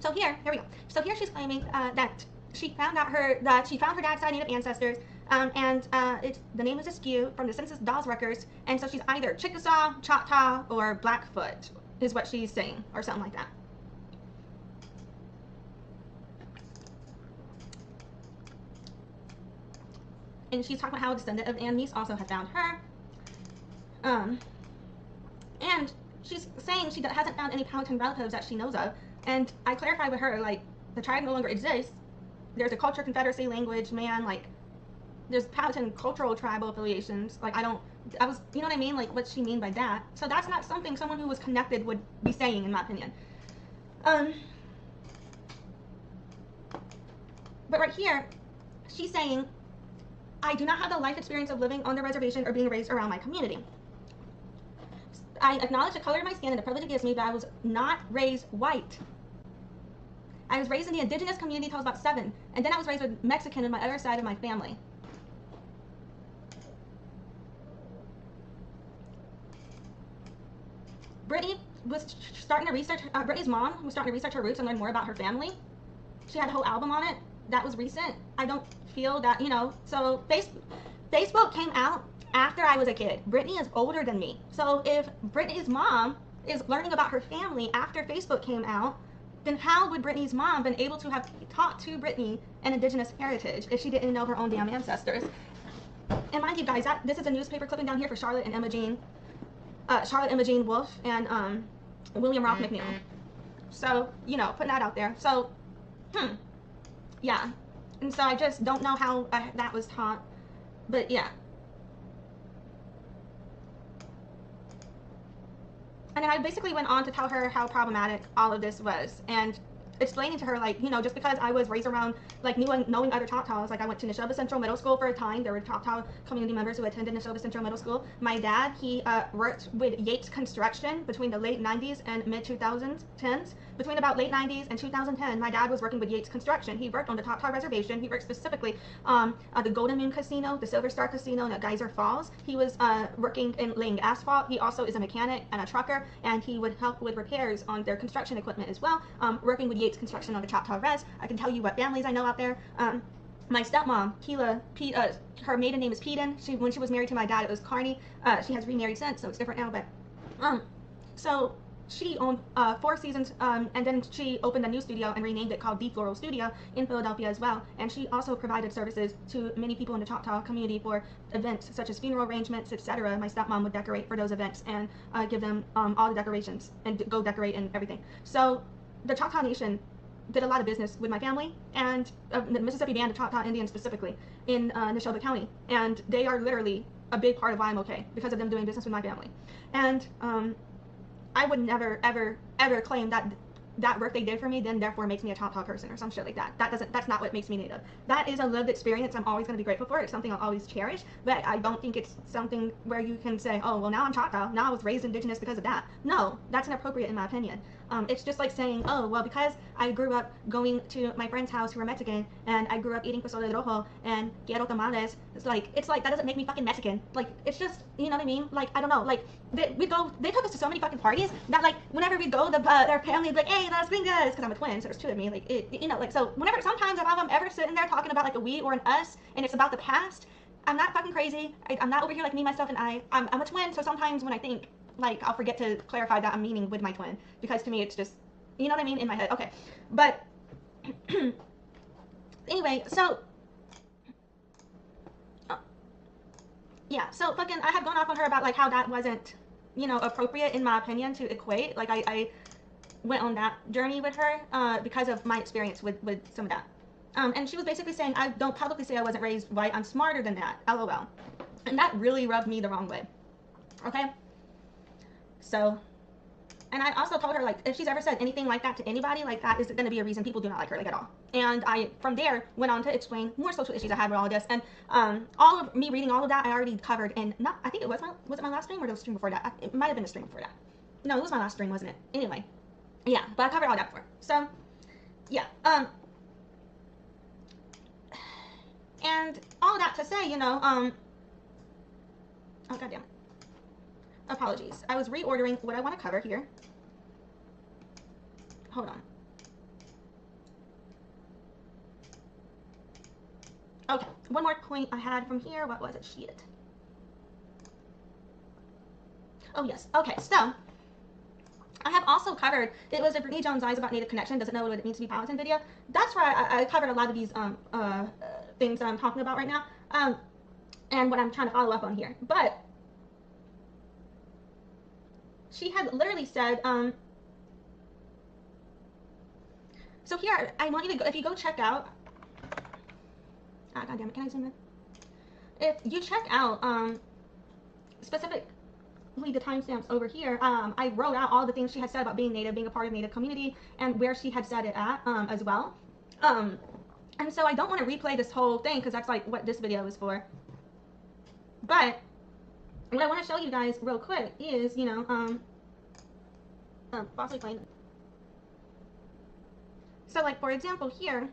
So here we go. So here she's claiming that she found out she found her dad's side Native ancestors, and the name is askew from the Census Dawes records, and so she's either Chickasaw, Choctaw, or Blackfoot, is what she's saying, or something like that. And she's talking about how a descendant of Ann Meese also had found her. And she's saying she hasn't found any Powhatan relatives that she knows of. And I clarified with her, like, the tribe no longer exists. There's a culture, confederacy, language, man, like, there's Powhatan cultural tribal affiliations. Like, you know what I mean? Like, what she mean by that. So that's not something someone who was connected would be saying, in my opinion. But right here, she's saying, I do not have the life experience of living on the reservation or being raised around my community. I acknowledge the color of my skin and the privilege it gives me, but I was not raised white. I was raised in the indigenous community until I was about 7, and then I was raised with Mexican on my other side of my family. Brittany was starting to research, Brittany's mom was starting to research her roots and learn more about her family. She had a whole album on it. That was recent. I don't feel that, you know, so Facebook came out after I was a kid. Brittany is older than me. So if Brittany's mom is learning about her family after Facebook came out, then how would Brittany's mom been able to have taught to Brittany an indigenous heritage if she didn't know her own damn ancestors? And mind you guys, this is a newspaper clipping down here for Charlotte Emma Jean Wolfe and William Ralph McNeil. So, you know, putting that out there. So, yeah. And so I just don't know how that was taught. But yeah. And then I basically went on to tell her how problematic all of this was, and explaining to her, like, you know, just because I was raised around, like, knowing other Choctaws, like, I went to Neshoba Central Middle School for a time. There were Choctaw community members who attended Neshoba Central Middle School. My dad, he worked with Yates Construction between the late 90s and mid 2010s. Between about late 90s and 2010, my dad was working with Yates Construction. He worked on the Choctaw Reservation. He worked specifically the Golden Moon Casino, the Silver Star Casino, and at Geyser Falls. He was working in laying asphalt. He also is a mechanic and a trucker, and he would help with repairs on their construction equipment as well, working with Yates Construction on the Choctaw Res. I can tell you what families I know out there. My stepmom, Keela, her maiden name is Peden. When she was married to my dad, it was Carney. She has remarried since, so it's different now. But so she owned 4 seasons, and then she opened a new studio and renamed it called The Floral Studio in Philadelphia as well. And she also provided services to many people in the Choctaw community for events such as funeral arrangements, etc. My stepmom would decorate for those events and give them all the decorations and go decorate and everything. So the Choctaw Nation did a lot of business with my family and the Mississippi Band of Choctaw Indians specifically in Neshoba County, and they are literally a big part of why I'm okay, because of them doing business with my family. And I would never ever claim that work they did for me then therefore makes me a Choctaw person or some shit like that. That's not what makes me Native. That is a lived experience I'm always going to be grateful for. It's something I'll always cherish, but I don't think it's something where you can say, oh, well, now I'm Choctaw, now I was raised indigenous because of that. No, that's inappropriate in my opinion. It's just like saying, oh, well, because I grew up going to my friend's house who were Mexican, and I grew up eating pozole de rojo and quiero tamales, it's like that doesn't make me fucking Mexican. Like, it's just, you know what I mean? Like, I don't know, like, they took us to so many fucking parties that, like, whenever we go, their family would be like, hey, las gringas, because I'm a twin, so there's 2 of me, like, you know, like, so sometimes if I'm ever sitting there talking about, like, a we or an us, and it's about the past, I'm not fucking crazy. I'm not over here like me, myself, and I'm a twin, so sometimes when I think, like, I'll forget to clarify that I'm meaning with my twin, because to me it's just, you know what I mean, in my head. Okay, but anyway, so yeah, so fucking I have gone off on her about, like, how that wasn't, you know, appropriate in my opinion to equate. Like, I went on that journey with her because of my experience with some of that. And she was basically saying, I don't publicly say I wasn't raised white, I'm smarter than that, LOL. And that really rubbed me the wrong way. Okay? So, and I also told her, like, if she's ever said anything like that to anybody, like, that is going to be a reason people do not like her, like, at all. And I, from there, went on to explain more social issues I had with all of this. And all of me reading all of that, I already covered in, not, I think it was it my last stream or the stream before that? It might have been the stream before that. No, it was my last stream, wasn't it? Anyway. Yeah, but I covered all that before. So, yeah. And all that to say, you know, oh, goddamn it. Apologies. I was reordering what I want to cover here. Hold on. Okay, one more point I had from here. What was it? Shit. Oh, yes. Okay, so I have also covered, it was a Brittany Jones Eyes About Native Connection, doesn't know what it means to be Powhatan video. That's where I covered a lot of these things that I'm talking about right now, and what I'm trying to follow up on here. But she had literally said, so here, I want you to go, if you go check out, God damn it, can I zoom in? If you check out specifically the timestamps over here, I wrote out all the things she had said about being Native, being a part of Native community, and where she had said it at as well. And so I don't want to replay this whole thing because that's like what this video is for. But what I want to show you guys real quick is, you know, falsely claimed. So like, for example, here,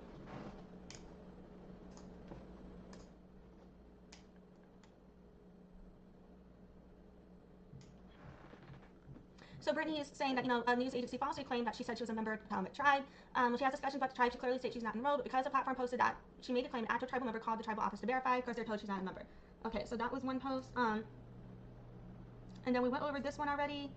so Brittany is saying that, you know, a news agency falsely claimed that she said she was a member of the Patawomeck tribe. When she has discussions about the tribe, she clearly states she's not enrolled, but because the platform posted that she made a claim, an active tribal member called the tribal office to verify because they're told she's not a member. Okay, so that was one post. And then we went over this one already.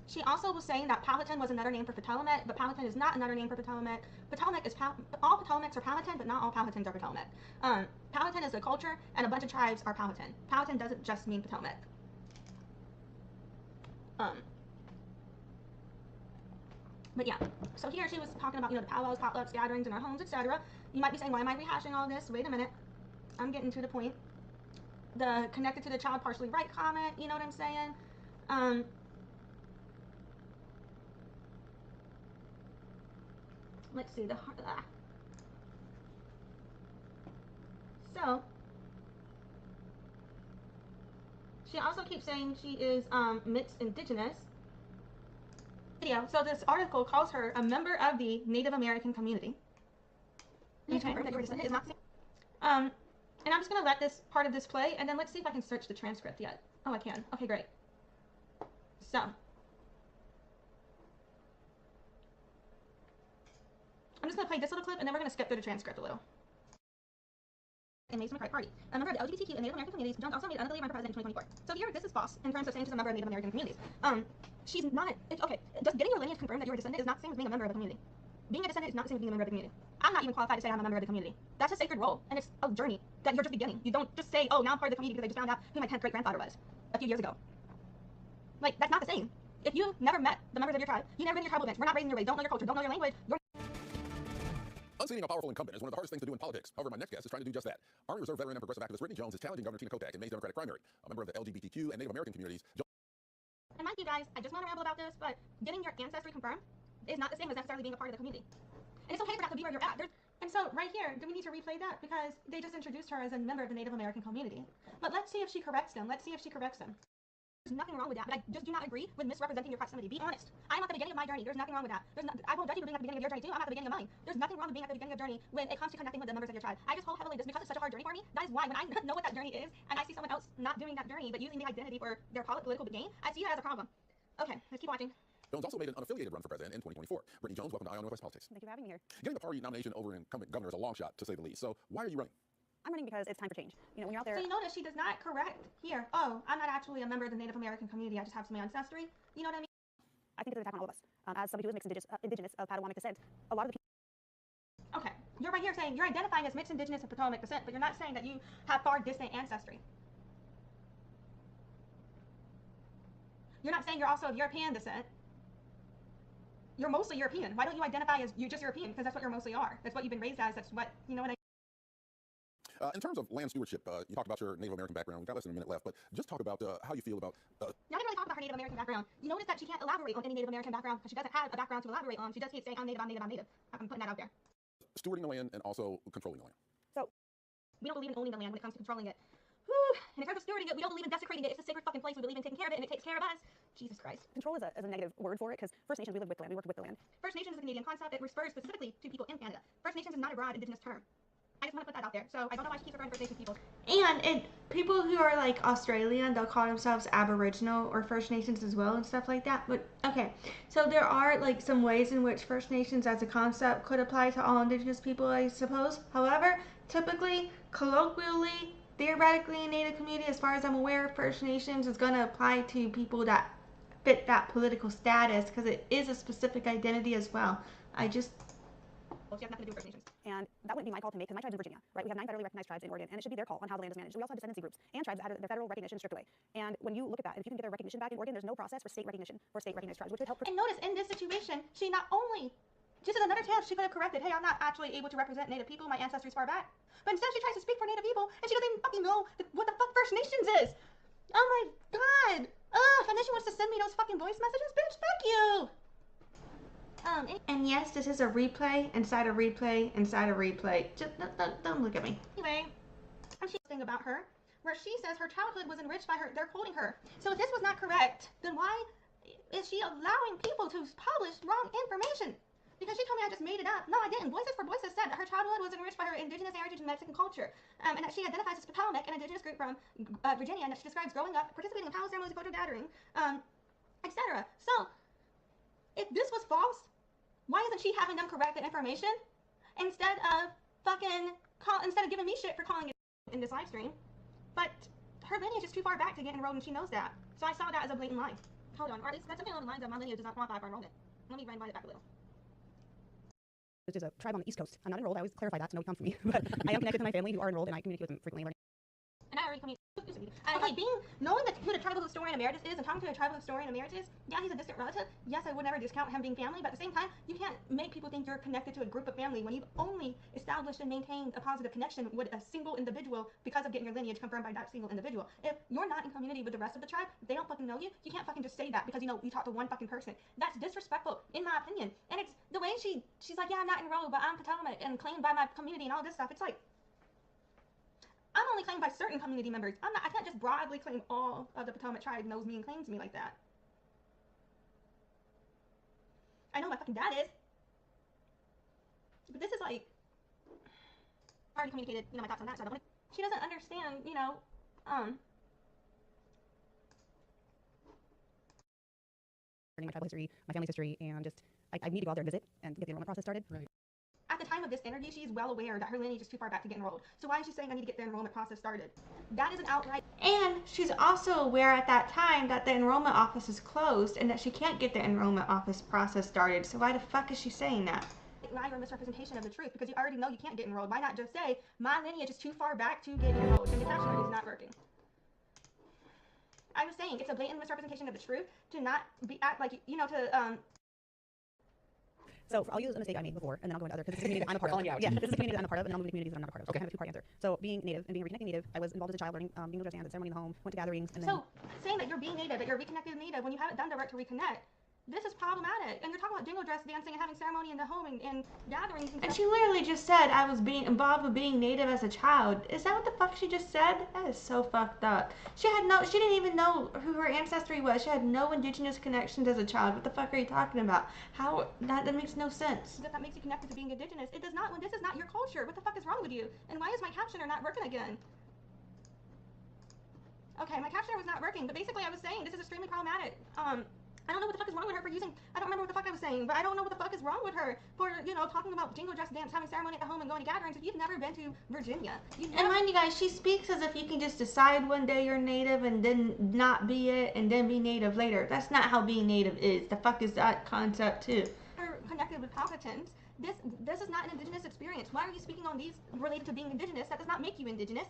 She also was saying that Powhatan was another name for Patawomeck, but Powhatan is not another name for Patawomeck. Patawomeck is all Patawomecks are Powhatan, but not all Powhatans are Patawomeck. Powhatan is a culture, and a bunch of tribes are Powhatan. Powhatan doesn't just mean Patawomeck. But yeah, so here she was talking about, you know, the powwows, potlucks, gatherings in our homes, etc. You might be saying, why am I rehashing all this? Wait a minute, I'm getting to the point. The connected to the child partially right comment, you know what I'm saying? Let's see, so she also keeps saying she is mixed indigenous. So this article calls her a member of the Native American community. Okay. And I'm just gonna let this part of this play, and then let's see if I can search the transcript yet. Oh, I can. Okay, great. So I'm just going to play this little clip, and then we're going to skip through the transcript a little. And Mason McCarthy Party. A member of the LGBTQ and Native American communities, Jones also made an unafiliated run for president in 2024. So here, this is false in terms of saying she's a member of Native American communities. She's not. Okay, just getting your lineage confirmed that you're a descendant is not the same as being a member of the community. Being a descendant is not the same as being a member of the community. I'm not even qualified to say I'm a member of the community. That's a sacred role, and it's a journey that you're just beginning. You don't just say, oh, now I'm part of the community because I just found out who my 10th great-grandfather was a few years ago. Like, that's not the same. If you never met the members of your tribe, you never been to your tribal events, we're not raising your way, don't know your culture, don't know your language, you're unseating a powerful incumbent is one of the hardest things to do in politics. However, my next guest is trying to do just that. Army Reserve veteran and progressive activist Brittany Jones is challenging Governor Tina Kotek in May's Democratic primary. A member of the LGBTQ and Native American communities. And mind you guys, I just want to ramble about this, but getting your ancestry confirmed is not the same as necessarily being a part of the community. And it's okay for that to be where you're at. And so right here, do we need to replay that? Because they just introduced her as a member of the Native American community. But let's see if she corrects them. Let's see if she corrects them. There's nothing wrong with that, but I just do not agree with misrepresenting your proximity. Be honest. I'm at the beginning of my journey. There's nothing wrong with that. I won't judge you for being at the beginning of your journey too. I'm at the beginning of mine. There's nothing wrong with being at the beginning of journey when it comes to connecting with the members of your tribe. I just hold heavily this because it's such a hard journey for me. That is why when I know what that journey is and I see someone else not doing that journey but using the identity for their political gain, I see that as a problem. Okay, let's keep watching. Jones also made an unaffiliated run for president in 2024. Brittany Jones, welcome to Iowa Northwest Politics. Thank you for having me here. Getting the party nomination over incumbent governor is a long shot, to say the least. So why are you running? I'm running because it's time for change. You know, when you're out there. So you notice she does not correct here. Oh, I'm not actually a member of the Native American community. I just have some ancestry. You know what I mean? I think it's an attack on all of us. As somebody who is mixed indigenous of Patawomeck descent, a lot of the people. Okay, you're right here saying you're identifying as mixed indigenous of Patawomeck descent, but you're not saying that you have far distant ancestry. You're not saying you're also of European descent. you're mostly European. Why don't you identify as you're just European? Because that's what you're mostly are. That's what you've been raised as. That's what, you know what I In terms of land stewardship, you talked about your Native American background. We've got less than a minute left, but just talk about how you feel about. Now, I didn't really talk about her Native American background. You notice that she can't elaborate on any Native American background because she doesn't have a background to elaborate on. She just keeps saying, I'm Native, I'm Native, I'm Native. I'm putting that out there. Stewarding the land and also controlling the land. So we don't believe in owning the land when it comes to controlling it. Whew. And in terms of stewarding it, we don't believe in desecrating it. It's a sacred fucking place. We believe in taking care of it, and it takes care of us. Jesus Christ. control is a negative word for it because First Nations, we live with the land, we work with the land. First Nations is a Canadian concept. It refers specifically to people in Canada. First Nations is not a broad Indigenous term. I just want to put that out there. So I don't know why she keeps referring to First Nations people. And people who are like Australian, they'll call themselves Aboriginal or First Nations as well and stuff like that. But okay, so there are like some ways in which First Nations as a concept could apply to all Indigenous people, I suppose. However, typically, colloquially, theoretically in Native community, as far as I'm aware, First Nations is going to apply to people that fit that political status because it is a specific identity as well. Well, she has nothing to do with First Nations. And that wouldn't be my call to make because my tribe's in Virginia, right? We have 9 federally recognized tribes in Oregon, and it should be their call on how the land is managed. We also have descendancy groups and tribes that have their federal recognition stripped away. And when you look at that, and if you can get their recognition back in Oregon, there's no process for state recognition for state recognized tribes, which would help. And notice in this situation, she not only, just as another tale, she could have corrected, hey, I'm not actually able to represent Native people, my ancestry's far back. But instead she tries to speak for Native people, and she doesn't even fucking know what the fuck First Nations is. Oh my god. Ugh, and then she wants to send me those fucking voice messages, bitch, fuck you. And yes, this is a replay inside a replay inside a replay. Just don't look at me. Anyway, I'm thing about her, where she says her childhood was enriched by her. They're quoting her. So if this was not correct, then why is she allowing people to publish wrong information? Because she told me I just made it up. No, I didn't. Voices for Voices said that her childhood was enriched by her Indigenous heritage and Mexican culture, and that she identifies as Patawomeck, an Indigenous group from Virginia, and that she describes growing up, participating in Powwow ceremonies, cultural gathering, etc. So, if this was false, why isn't she having them correct the information instead of giving me shit for calling it in this live stream? But her lineage is too far back to get enrolled, and she knows that. So I saw that as a blatant lie. Hold on, or at least that's something along the lines of my lineage does not qualify for enrollment. Let me rewind it back a little. Which is a tribe on the East Coast. I'm not enrolled. I always clarify that to know it comes from me. But I am connected to my family who are enrolled, and I communicate with them frequently. And I already communicated. Knowing who the tribal historian emeritus is and talking to a tribal historian emeritus, yeah, he's a distant relative. Yes, I would never discount him being family, but at the same time, you can't make people think you're connected to a group of family when you've only established and maintained a positive connection with a single individual because of getting your lineage confirmed by that single individual. If you're not in community with the rest of the tribe, if they don't fucking know you, you can't fucking just say that because you talk to one fucking person. That's disrespectful, in my opinion. And it's the way she's like, yeah, I'm not enrolled, but I'm Patawomeck and claimed by my community and all this stuff. It's like, I'm only claimed by certain community members. I can't just broadly claim all of the Patawomeck tribe knows me and claims me like that. I know my fucking dad is. But this is like, I already communicated, my thoughts on that, so I don't want to, she doesn't understand, Learning my tribal history, my family's history, and just, I need to go out there and visit and get the enrollment process started. Right. At the time of this interview, she's well aware that her lineage is too far back to get enrolled. So why is she saying I need to get the enrollment process started? That is an outright. And she's also aware at that time that the enrollment office is closed and that she can't get the enrollment office process started. So why the fuck is she saying that? Lie or misrepresentation of the truth, because you already know you can't get enrolled. Why not just say my lineage is too far back to get enrolled and the captionary is not working? I was saying it's a blatant misrepresentation of the truth to not be act like So I'll use a mistake I made before, and then I'll go into other, because this is a community that I'm a part of. Yeah, this is a community that I'm a part of, and I'll move to communities that I'm not a part of. So Okay. I have a two-part answer. So being Native and being a reconnected Native, I was involved as a child learning bingo dress dance, ceremony in the home, went to gatherings, and then... So saying that you're being Native, that you're reconnected Native, when you haven't done the work to reconnect, this is problematic. And you're talking about jingle dress dancing and having ceremony in the home and gatherings and stuff. And she literally just said I was being involved with being Native as a child. Is that what the fuck she just said? That is so fucked up. She didn't even know who her ancestry was. She had no Indigenous connections as a child. What the fuck are you talking about? That makes no sense. That makes you connected to being Indigenous. It does not when this is not your culture. What the fuck is wrong with you? And why is my captioner not working again? Okay, my captioner was not working, but basically I was saying this is extremely problematic. I don't know what the fuck is wrong with her for using, I don't remember what the fuck I was saying, but I don't know what the fuck is wrong with her for, talking about jingle dress dance, having ceremony at the home and going to gatherings if you've never been to Virginia. And mind you guys, she speaks as if you can just decide one day you're Native and then not be it and then be Native later. That's not how being Native is. The fuck is that concept too? Her connected with Powhatans. This is not an Indigenous experience. Why are you speaking on these related to being Indigenous? That does not make you Indigenous.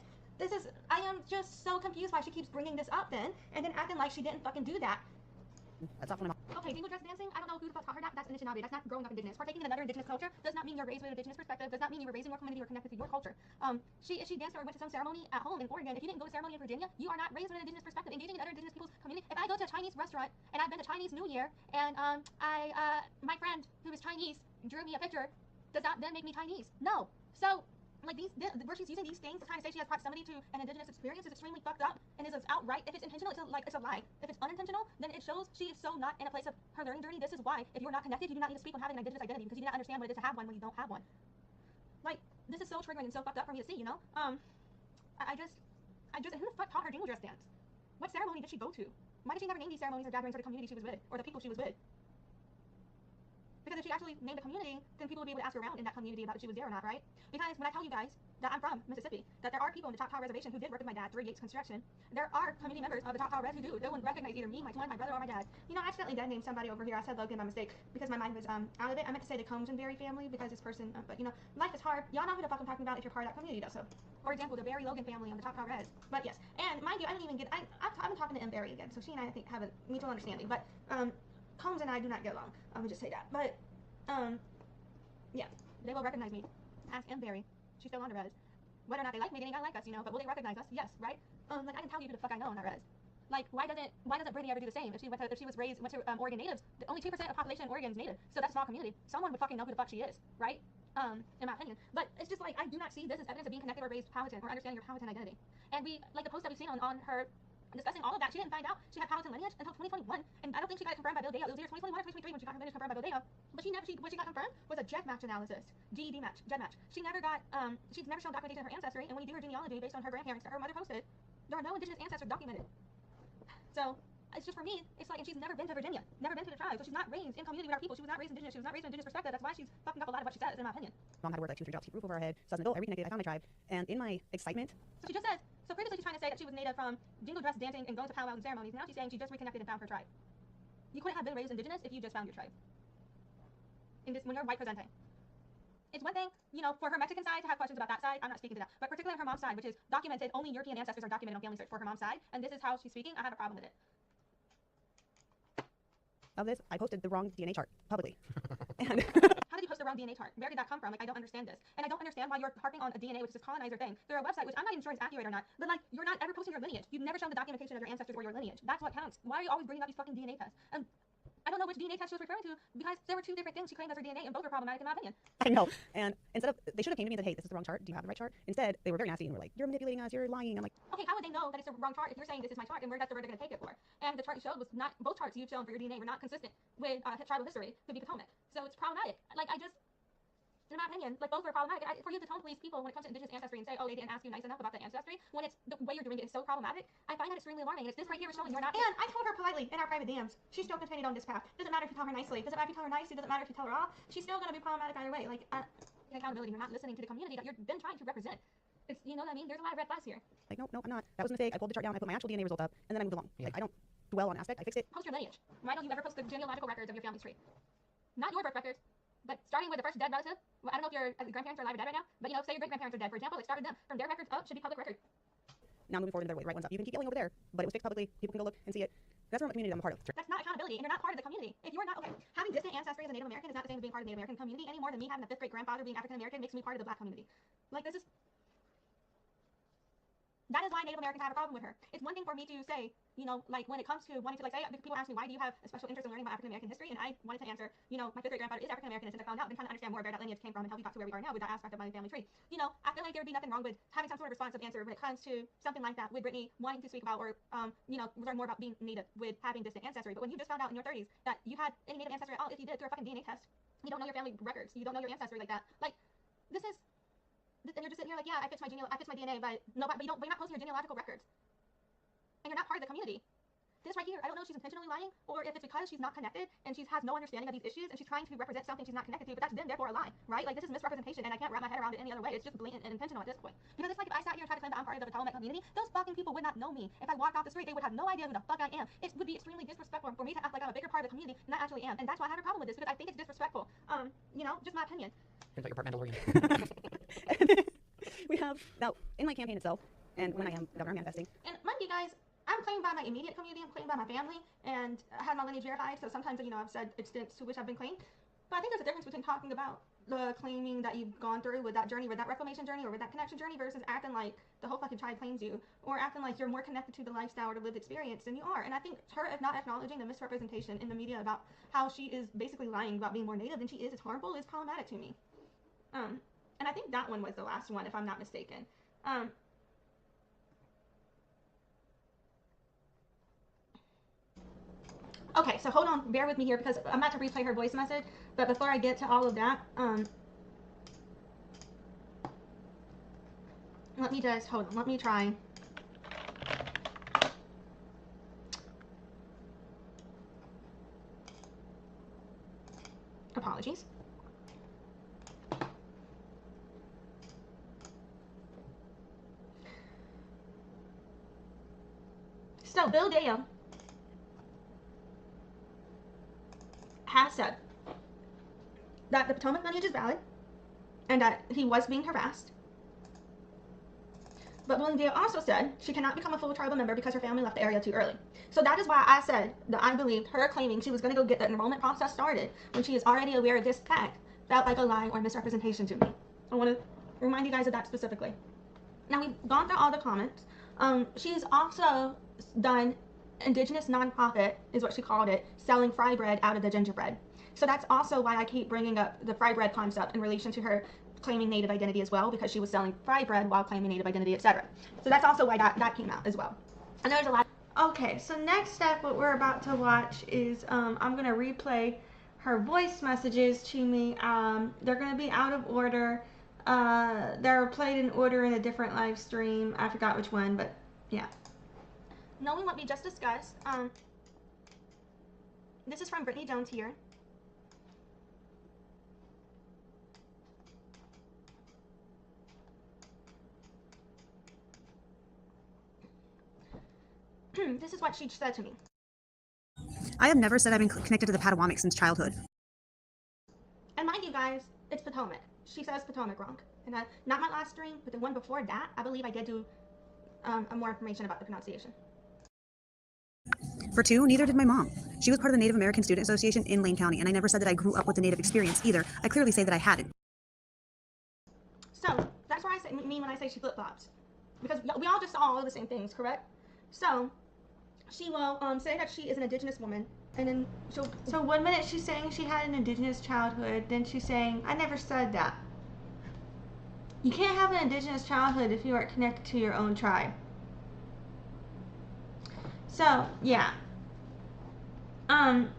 I am just so confused why she keeps bringing this up then and then acting like she didn't fucking do that. That's not one of my... Okay, jingle dress dancing, I don't know who the fuck taught her that. That's Anishinaabe. That's not growing up indigenous. Partaking in another indigenous culture does not mean you're raised with an indigenous perspective, does not mean you were raised in your community or connected to your culture. If she danced or went to some ceremony at home in Oregon, if you didn't go to ceremony in Virginia, you are not raised with an indigenous perspective. Engaging in other indigenous people's community. If I go to a Chinese restaurant and I've been to Chinese New Year and my friend who is Chinese drew me a picture, does that then make me Chinese? No. So like where she's using these things to try to say she has proximity to an indigenous experience is extremely fucked up and is outright. If it's intentional, it's a lie. If it's unintentional, then it shows she is so not in a place of her learning journey. This is why, if you're not connected, you do not need to speak on having an indigenous identity because you do not understand what it is to have one when you don't have one. Like, this is so triggering and so fucked up for me to see, you know? I just, who the fuck taught her jingle dress dance? What ceremony did she go to? Why did she never name these ceremonies or gatherings for the community she was with, or the people she was with? Because if she actually named the community, then people would be able to ask her around in that community about if she was there or not, right? Because when I tell you guys that I'm from Mississippi, that there are people in the Choctaw Reservation who did work with my dad through Yates Construction, there are community members of the Choctaw Res who do. They wouldn't recognize either me, my twin, my brother, or my dad. You know, I accidentally dead named somebody over here. I said Logan by mistake because my mind was out of it. I meant to say the Combs-and-Berry family because this person, but you know, life is hard. Y'all know who the fuck I'm talking about if you're part of that community, though. So, for example, the Berry Logan family on the Choctaw Res. But yes, and mind you, I didn't even get. I've been talking to M. Berry again, so she and I think have a mutual understanding. But Combs and I do not get along. Let me just say that. But yeah, they will recognize me. Ask M. Berry. She's still on the res. Whether or not they like me, they ain't gonna like us, you know, but will they recognize us? Yes, right? Like, I can tell you who the fuck I know on that res. Like, why doesn't Brittany ever do the same? If she went to Oregon natives, only 2% of population in Oregon is native, so that's a small community. Someone would fucking know who the fuck she is, right? In my opinion. But it's just like, I do not see this as evidence of being connected or raised Powhatan or understanding your Powhatan identity. And we, like the post that we've seen on her discussing all of that, she didn't find out she had Powhatan lineage until 2021, and I don't think she got it confirmed by Bill Deyo. It was either 2021 or 2023 when she got her lineage confirmed by Bill Deyo. But what she got confirmed was a GEDmatch analysis, GEDmatch. She's never shown documentation of her ancestry, and when you do her genealogy based on her grandparents that her mother posted, there are no indigenous ancestors documented. So it's just, for me, it's like, and she's never been to Virginia, never been to the tribe, so she's not raised in community with our people. She was not raised indigenous. She was not raised in indigenous perspective. That's why she's fucking up a lot of what she says, in my opinion. Mom had to work like 2-3 jobs to keep roof over her head. So as an adult, I reconnected. I found my tribe, and in my excitement, so she just says. So previously she's trying to say that she was native from jingle dress dancing and going to powwows and ceremonies. Now she's saying she just reconnected and found her tribe. You couldn't have been raised indigenous if you just found your tribe. When you're white presenting. It's one thing, you know, for her Mexican side to have questions about that side. I'm not speaking to that. But particularly on her mom's side, which is documented, only European ancestors are documented on family search for her mom's side. And this is how she's speaking. I have a problem with it. of this, I posted the wrong DNA chart publicly. And how did you post the wrong DNA chart? Where did that come from? Like, I don't understand this. And I don't understand why you're harping on a DNA, which is this colonizer thing, through a website, which I'm not even sure is accurate or not. But, like, you're not ever posting your lineage. You've never shown the documentation of your ancestors or your lineage. That's what counts. Why are you always bringing up these fucking DNA tests? And I don't know which DNA test she was referring to, because there were two different things she claimed as her DNA, and both were problematic in my opinion. I know. And instead of, they should have came to me and said, hey, this is the wrong chart. Do you have the right chart? Instead, they were very nasty and were like, you're manipulating us. You're lying. I'm like, okay, how would they know that it's the wrong chart if you're saying this is my chart, and where that's the word they're going to take it for? And the chart you showed was not, both charts you've shown for your DNA were not consistent with tribal history, could be Patawomeck. So it's problematic. Like, in my opinion, like, both were problematic. For you to tone police people when it comes to indigenous ancestry and say, oh, they didn't ask you nice enough about the ancestry, when it's the way you're doing it is so problematic, I find that extremely alarming. And it's this right here is showing you're not. And I told her politely in our private DMs, she's still continued on this path. Doesn't matter if you tell her nicely. Doesn't matter if you tell her nicely. Doesn't matter if you tell her off. She's still going to be problematic either way. Like, accountability. You're not listening to the community that you've been trying to represent. It's, you know what I mean? There's a lot of red flags here. Like, no, I'm not. That was a mistake. I pulled the chart down. I put my actual DNA result up, and then I moved along. Yeah. Like, I don't dwell on aspect. I fixed it. Post your lineage. Why don't you ever post the genealogical records of your family's tree? Not your birth records, but starting with the first dead relative. Well, I don't know if your grandparents are alive or dead right now, but, you know, say your great-grandparents are dead, for example, like, start with them. From their records up should be public record. Now moving forward in their way, the right one's up. You can keep yelling over there, but it was fixed publicly. People can go look and see it. That's from a community that I'm a part of. That's not accountability, and you're not part of the community. If you're not, okay, having distant ancestry as a Native American is not the same as being part of the Native American community any more than me having a 5th great grandfather being African American makes me part of the black community. Like, this is. That is why Native Americans have a problem with her. It's one thing for me to say, you know, like, when it comes to wanting to, like, say, people ask me, why do you have a special interest in learning about African American history? And I wanted to answer, you know, my 5th great grandfather is African American, and since I found out, I've been trying to understand more where that lineage came from and how we got to where we are now with that aspect of my family tree. You know, I feel like there would be nothing wrong with having some sort of responsive answer when it comes to something like that, with Brittany wanting to speak about or, you know, learn more about being Native with having distant ancestry. But when you just found out in your 30s that you had any Native ancestry at all, if you did through a fucking DNA test, you don't know your family records, you don't know your ancestry like that. Like, this is, and you're just sitting here like, yeah, I fixed my DNA, but no, but you're not posting your genealogical records. And you're not part of the community. This right here, I don't know if she's intentionally lying or if it's because she's not connected and she has no understanding of these issues and she's trying to represent something she's not connected to, but that's then therefore a lie, right? Like, this is misrepresentation, and I can't wrap my head around it any other way. It's just blatant and intentional at this point. Because it's like if I sat here and tried to claim that I'm part of the Patawomeck community, those fucking people would not know me. If I walked off the street, they would have no idea who the fuck I am. It would be extremely disrespectful for me to act like I'm a bigger part of the community than I actually am. And that's why I have a problem with this, because I think it's disrespectful. You know, just my opinion. Turns out you're part Mandalorian. We have, now, in my campaign itself, and when I am governor manifesting. And mind you guys, I'm claimed by my immediate community, I'm claimed by my family, and I had my lineage verified, so sometimes, I've said extents to which I've been claimed. But I think there's a difference between talking about the claiming that you've gone through with that journey, with that reclamation journey, or with that connection journey, versus acting like the whole fucking tribe claims you, or acting like you're more connected to the lifestyle or the lived experience than you are. And I think her not acknowledging the misrepresentation in the media about how she is basically lying about being more native than she is harmful, is problematic to me. And I think that one was the last one, if I'm not mistaken. Okay, so hold on, bear with me here, because I'm about to replay her voice message, but before I get to all of that, let me just, hold on, let me try. Apologies. So, Bill Deyo has said that the Patawomeck lineage is valid and that he was being harassed. But Bill Deyo also said she cannot become a full tribal member because her family left the area too early. So that is why I said that I believed her claiming she was going to go get the enrollment process started when she is already aware of this fact felt like a lie or misrepresentation to me. I want to remind you guys of that specifically. Now, we've gone through all the comments. She's also done indigenous nonprofit, is what she called it, selling fry bread out of the gingerbread. So that's also why I keep bringing up the fry bread concept in relation to her claiming native identity as well, because she was selling fry bread while claiming native identity, etc. So that's also why that came out as well. And there's a lot. Okay, so next step, what we're about to watch is I'm going to replay her voice messages to me. They're going to be out of order. They're played in order in a different live stream. I forgot which one, but yeah. Knowing what we just discussed, this is from Brittany Jones here. This is what she said to me. I have never said I've been connected to the Patawomeck since childhood. And mind you guys, it's Patawomeck. She says Patawomeck wrong. And not my last stream, but the one before that, I believe I did do more information about the pronunciation. For two, neither did my mom. She was part of the Native American Student Association in Lane County, and I never said that I grew up with the Native experience either. I clearly say that I hadn't. So, that's where I mean when I say she flip-flops. Because we all just saw all of the same things, correct? So, she will say that she is an indigenous woman, and then so one minute she's saying she had an indigenous childhood, then she's saying, I never said that. You can't have an indigenous childhood if you aren't connected to your own tribe. So, yeah. And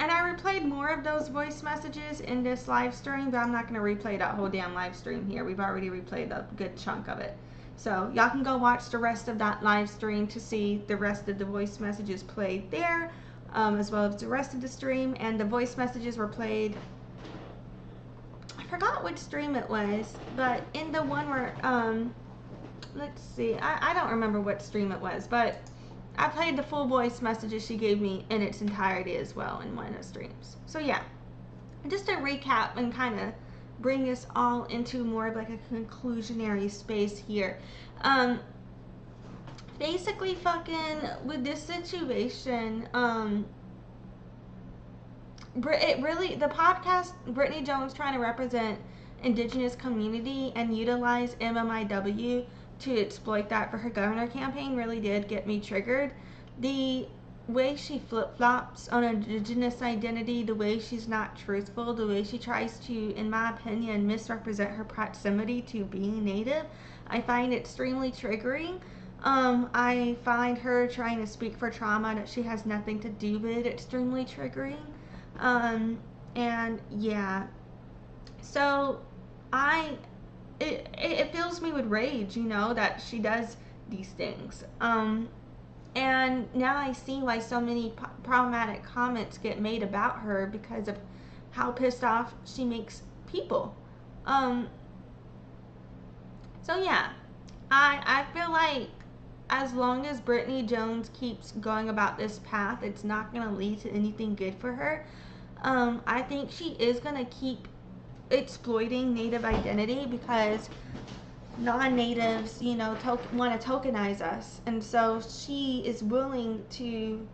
I replayed more of those voice messages in this live stream, but I'm not going to replay that whole damn live stream here. We've already replayed a good chunk of it. So, y'all can go watch the rest of that live stream to see the rest of the voice messages played there, as well as the rest of the stream. And the voice messages were played, I forgot which stream it was, but in the one where, let's see, I don't remember what stream it was, but I played the full voice messages she gave me in its entirety as well in one of the streams. So yeah, just to recap and kind of bring us all into more of like a conclusionary space here. Basically fucking with this situation, the podcast, Brittany Jones trying to represent indigenous community and utilize MMIW to exploit that for her governor campaign really did get me triggered. The way she flip-flops on indigenous identity, the way she's not truthful, the way she tries to, in my opinion, misrepresent her proximity to being native, I find extremely triggering. I find her trying to speak for trauma that she has nothing to do with extremely triggering. And yeah, so it fills me with rage, you know, that she does these things. And now I see why so many problematic comments get made about her, because of how pissed off she makes people. So yeah, I feel like as long as Brittany Jones keeps going about this path, it's not going to lead to anything good for her. I think she is going to keep exploiting native identity, because non-natives, you know, want to tokenize us, and so she is willing to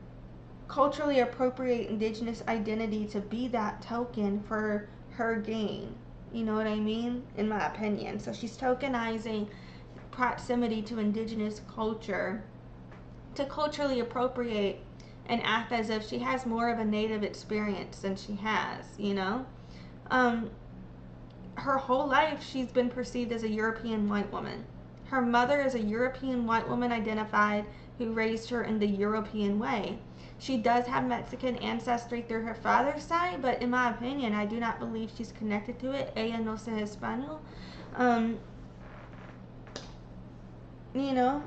culturally appropriate indigenous identity to be that token for her gain. You know what I mean? In my opinion. So she's tokenizing proximity to indigenous culture to culturally appropriate and act as if she has more of a native experience than she has, you know? Um, Her whole life she's been perceived as a European white woman. Her mother is a European white woman identified who raised her in the European way. She does have Mexican ancestry through her father's side, but in my opinion, I do not believe she's connected to it. Ella no sé español. You know,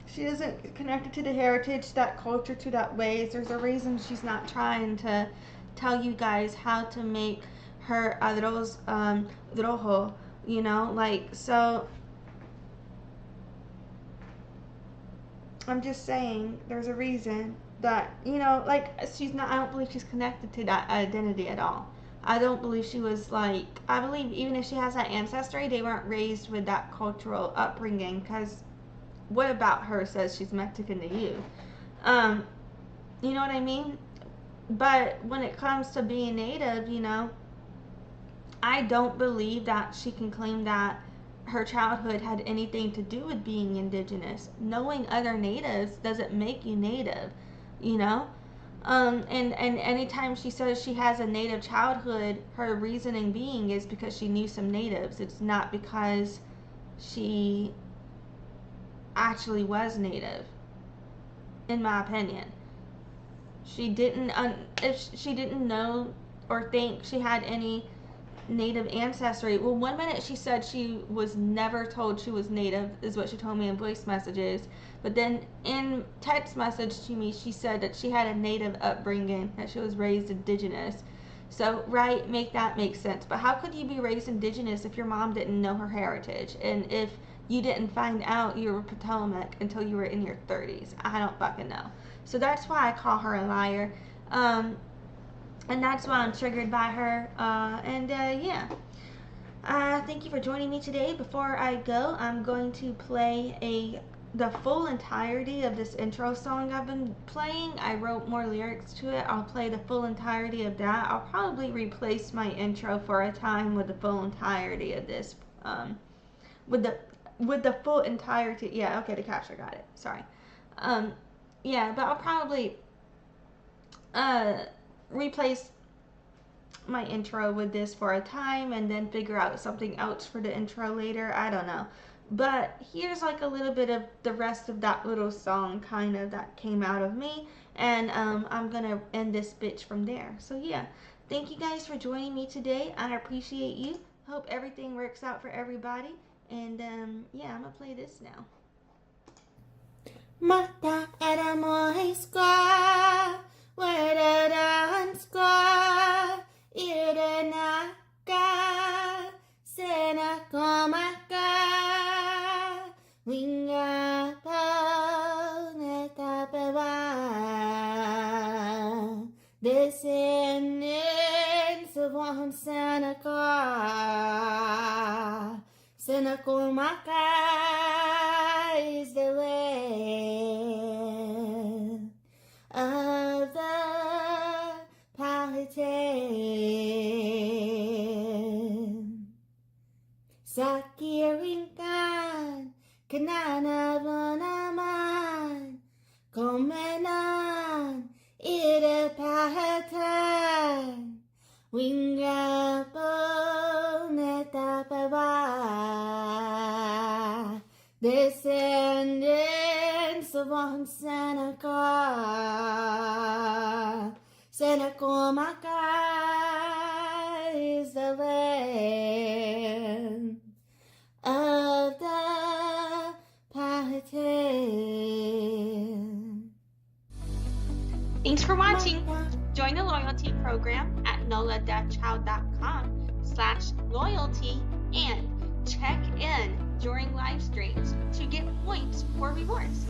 she isn't connected to the heritage, that culture, to that ways. There's a reason she's not trying to tell you guys how to make her arroz rojo, you know, like, so I'm just saying there's a reason that, you know, like, she's not, I don't believe she's connected to that identity at all. I don't believe she was like, I believe even if she has that ancestry, they weren't raised with that cultural upbringing, because what about her says she's Mexican to you? You know what I mean? But when it comes to being native, you know, I don't believe that she can claim that her childhood had anything to do with being indigenous. Knowing other natives doesn't make you native, you know? And anytime she says she has a native childhood, her reasoning being is because she knew some natives. It's not because she actually was native, in my opinion. She didn't, if she didn't know or think she had any native ancestry. Well, one minute she said she was never told she was native, is what she told me in voice messages. But then in text message to me, she said that she had a native upbringing, that she was raised indigenous. So, right, make that make sense. But how could you be raised indigenous if your mom didn't know her heritage? And if you didn't find out you were Patawomeck until you were in your 30s? I don't fucking know. So that's why I call her a liar. And that's why I'm triggered by her. Yeah. Thank you for joining me today. Before I go, I'm going to play the full entirety of this intro song I've been playing. I wrote more lyrics to it. I'll play the full entirety of that. I'll probably replace my intro for a time with the full entirety of this. With the full entirety. Yeah, okay, the capture got it. Sorry. Yeah, but I'll probably replace my intro with this for a time and then figure out something else for the intro later. I don't know. But here's like a little bit of the rest of that little song kind of that came out of me. And I'm going to end this bitch from there. So yeah, thank you guys for joining me today. I appreciate you. Hope everything works out for everybody. And yeah, I'm going to play this now. Mata era moi squad, where the dance squad, Irenaka, Sena Komaka, Winga po Netapewh, descendants of one Seneca, Senakomaka is the land of the Powhatan. Sakiringan, Kananabonaman, Komenan, Ida Powhatan, Wingapo Netapewh, descendants of one Seneca, Senakomaka is the land of the Powhatan. Thanks for watching. Join the loyalty program at noladechow.com/loyalty and check in during live streams to get points for rewards.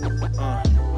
Uh.